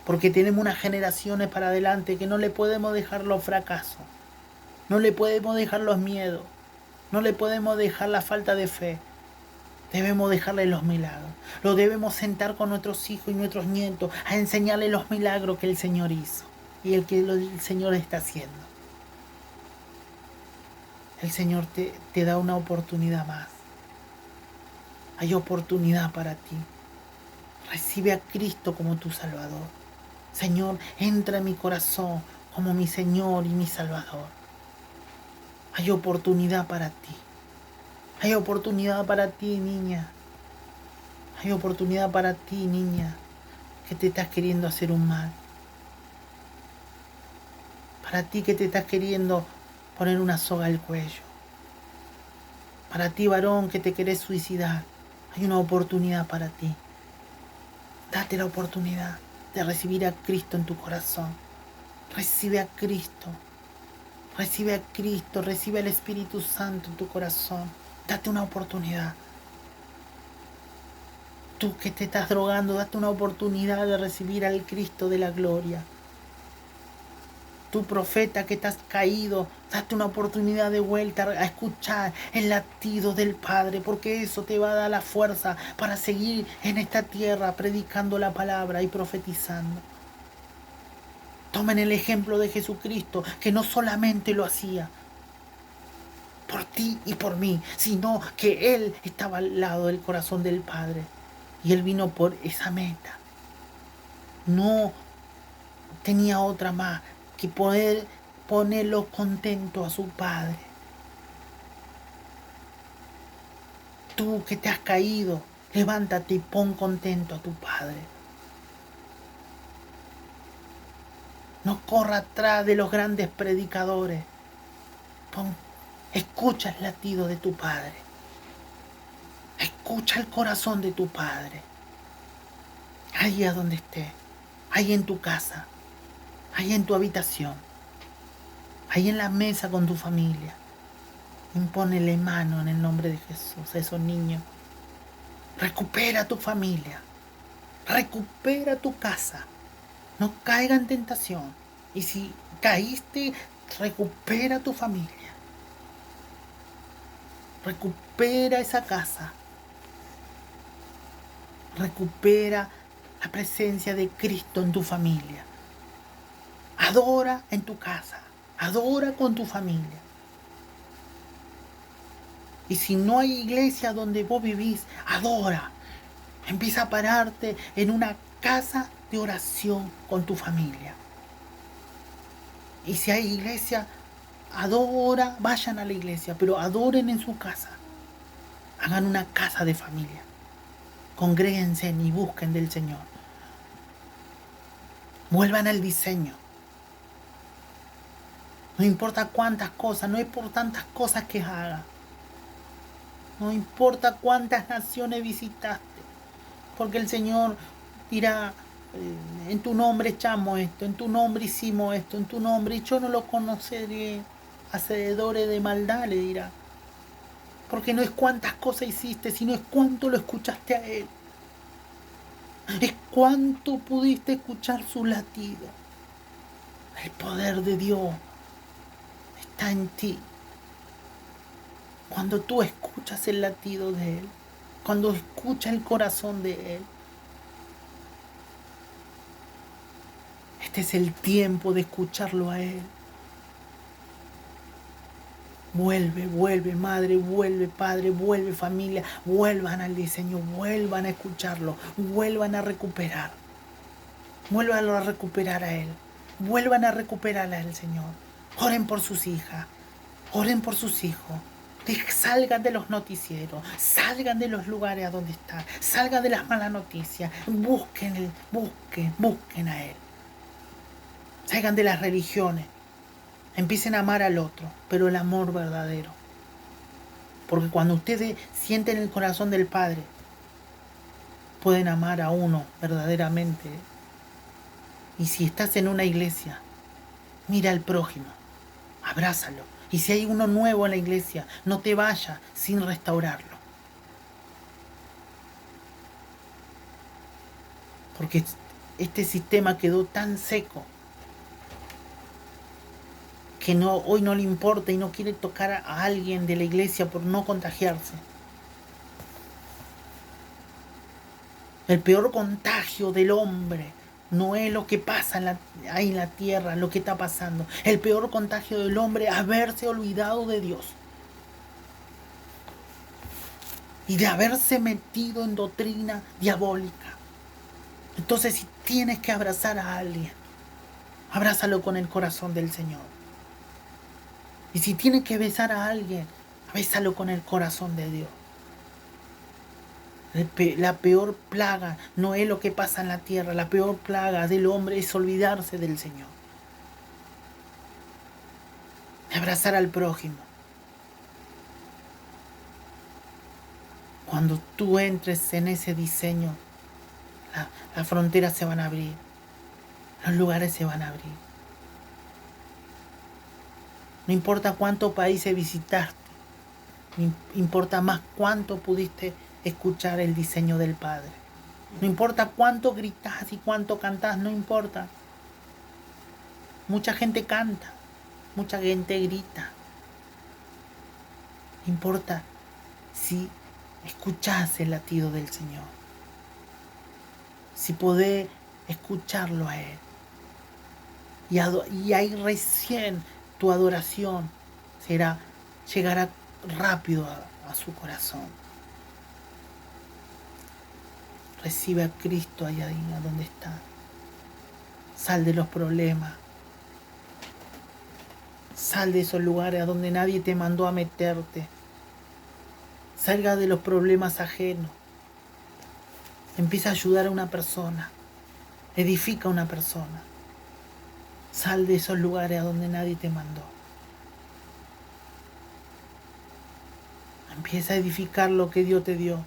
[SPEAKER 1] Porque tenemos unas generaciones para adelante que no le podemos dejar los fracasos. No le podemos dejar los miedos. No le podemos dejar la falta de fe. Debemos dejarle los milagros. Lo debemos sentar con nuestros hijos y nuestros nietos a enseñarle los milagros que el Señor hizo y el que el Señor está haciendo. El Señor te da una oportunidad más. Hay oportunidad para ti. Recibe a Cristo como tu Salvador. Señor, entra en mi corazón como mi Señor y mi Salvador. Hay oportunidad para ti. Hay oportunidad para ti, niña. Hay oportunidad para ti, niña, que te estás queriendo hacer un mal. Para ti que te estás queriendo poner una soga al cuello. Para ti, varón, que te querés suicidar. Hay una oportunidad para ti. Date la oportunidad de recibir a Cristo en tu corazón. Recibe a Cristo. Recibe a Cristo. Recibe al Espíritu Santo en tu corazón. Date una oportunidad. Tú que te estás drogando, date una oportunidad de recibir al Cristo de la gloria. Tu profeta que estás caído, date una oportunidad de vuelta a escuchar el latido del Padre, porque eso te va a dar la fuerza para seguir en esta tierra predicando la palabra y profetizando. Tomen el ejemplo de Jesucristo, que no solamente lo hacía por ti y por mí, sino que Él estaba al lado del corazón del Padre. Y Él vino por esa meta. No tenía otra más que poder ponerlo contento a su Padre. Tú que te has caído, levántate y pon contento a tu Padre. No corra atrás de los grandes predicadores. Escucha el latido de tu Padre. Escucha el corazón de tu Padre. Ahí a donde esté. Ahí en tu casa. Ahí en tu habitación. Ahí en la mesa con tu familia. Impónele mano en el nombre de Jesús a esos niños. Recupera tu familia. Recupera tu casa. No caiga en tentación. Y si caíste, recupera tu familia. Recupera esa casa. Recupera la presencia de Cristo en tu familia. Adora en tu casa. Adora con tu familia. Y si no hay iglesia donde vos vivís, adora. Empieza a pararte en una casa de oración con tu familia. Y si hay iglesia, adora, vayan a la iglesia, pero adoren en su casa. Hagan una casa de familia. Congréguense y busquen del Señor. Vuelvan al diseño. No importa cuántas cosas, no es por tantas cosas que hagas. No importa cuántas naciones visitaste, porque el Señor dirá, en tu nombre echamos esto, en tu nombre hicimos esto, en tu nombre, y yo no lo conoceré. Hacedores de maldad, le dirá. Porque no es cuántas cosas hiciste, sino es cuánto lo escuchaste a Él. Es cuánto pudiste escuchar su latido. El poder de Dios está en ti. Cuando tú escuchas el latido de Él, cuando escuchas el corazón de Él, este es el tiempo de escucharlo a Él. Vuelve, vuelve, madre, vuelve, padre, vuelve, familia, vuelvan al diseño, vuelvan a escucharlo, vuelvan a recuperar. Vuelvan a recuperar a Él, vuelvan a recuperar al Señor. Oren por sus hijas, oren por sus hijos. Salgan de los noticieros, salgan de los lugares a donde están, salgan de las malas noticias, busquen a Él. Salgan de las religiones, empiecen a amar al otro, pero el amor verdadero. Porque cuando ustedes sienten el corazón del Padre, pueden amar a uno verdaderamente. Y si estás en una iglesia, mira al prójimo, abrázalo. Y si hay uno nuevo en la iglesia, no te vayas sin restaurarlo. Porque este sistema quedó tan seco que hoy no le importa y no quiere tocar a alguien de la iglesia por no contagiarse. El peor contagio del hombre no es lo que pasa ahí en la tierra, lo que está pasando. El peor contagio del hombre es haberse olvidado de Dios. Y de haberse metido en doctrina diabólica. Entonces, si tienes que abrazar a alguien, abrázalo con el corazón del Señor. Y si tienes que besar a alguien, bésalo con el corazón de Dios. La peor plaga no es lo que pasa en la tierra. La peor plaga del hombre es olvidarse del Señor. Abrazar al prójimo. Cuando tú entres en ese diseño, las fronteras se van a abrir. Los lugares se van a abrir. No importa cuántos países visitaste. Importa más cuánto pudiste escuchar el diseño del Padre. No importa cuánto gritas y cuánto cantas, no importa. Mucha gente canta, mucha gente grita. Importa si escuchás el latido del Señor. Si podés escucharlo a Él. Y ahí recién tu adoración llegará rápido a su corazón. Recibe a Cristo allá donde está. Sal de los problemas. Sal de esos lugares a donde nadie te mandó a meterte. Salga de los problemas ajenos. Empieza a ayudar a una persona. Edifica a una persona. Sal de esos lugares a donde nadie te mandó. Empieza a edificar lo que Dios te dio.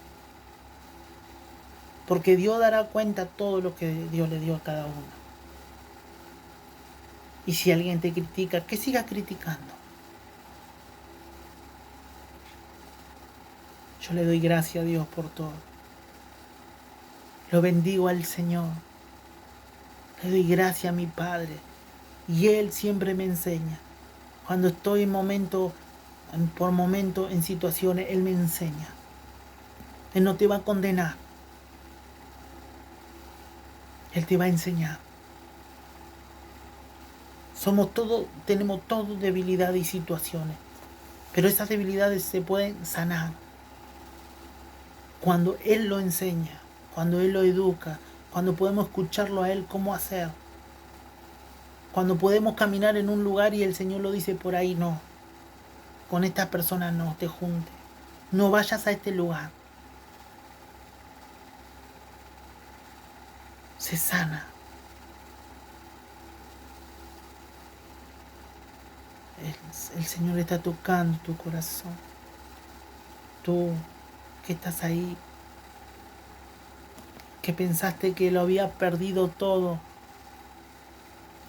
[SPEAKER 1] Porque Dios dará cuenta de todo lo que Dios le dio a cada uno. Y si alguien te critica, que siga criticando. Yo le doy gracias a Dios por todo. Lo bendigo al Señor. Le doy gracias a mi Padre. Y Él siempre me enseña. Cuando estoy por momento en situaciones, Él me enseña. Él no te va a condenar. Él te va a enseñar. Tenemos todos debilidades y situaciones, pero esas debilidades se pueden sanar cuando Él lo enseña, cuando Él lo educa, cuando podemos escucharlo a Él cómo hacer, cuando podemos caminar en un lugar y el Señor lo dice: por ahí no, con esta persona no te juntes, no vayas a este lugar. Se sana. El Señor está tocando tu corazón. Tú que estás ahí, que pensaste que lo había perdido todo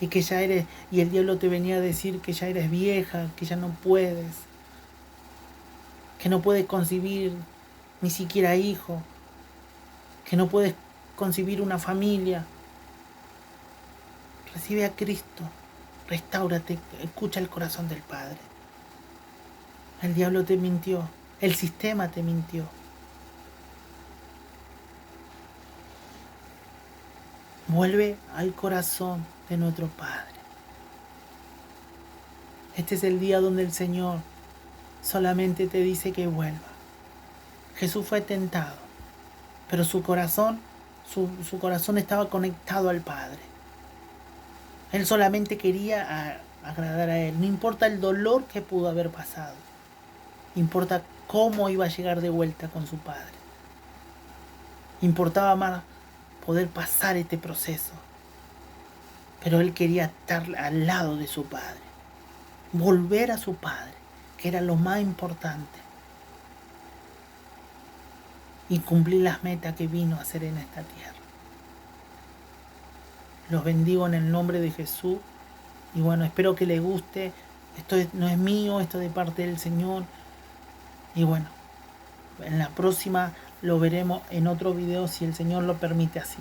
[SPEAKER 1] y que ya eres, y el diablo te venía a decir que ya eres vieja, que ya no puedes, que no puedes concebir ni siquiera hijo, que no puedes concebir una familia. Recibe a Cristo, restáurate, escucha el corazón del Padre. El diablo te mintió, el sistema te mintió. Vuelve al corazón de nuestro Padre. Este es el día donde el Señor solamente te dice que vuelva. Jesús fue tentado, pero su corazón estaba conectado al Padre. Él solamente quería agradar a Él. No importa el dolor que pudo haber pasado, importa cómo iba a llegar de vuelta con su Padre. Importaba más poder pasar este proceso, pero Él quería estar al lado de su Padre, volver a su Padre, que era lo más importante, y cumplir las metas que vino a hacer en esta tierra. Los bendigo en el nombre de Jesús. Y bueno, espero que les guste. Esto no es mío, esto es de parte del Señor. Y bueno, en la próxima lo veremos en otro video si el Señor lo permite así.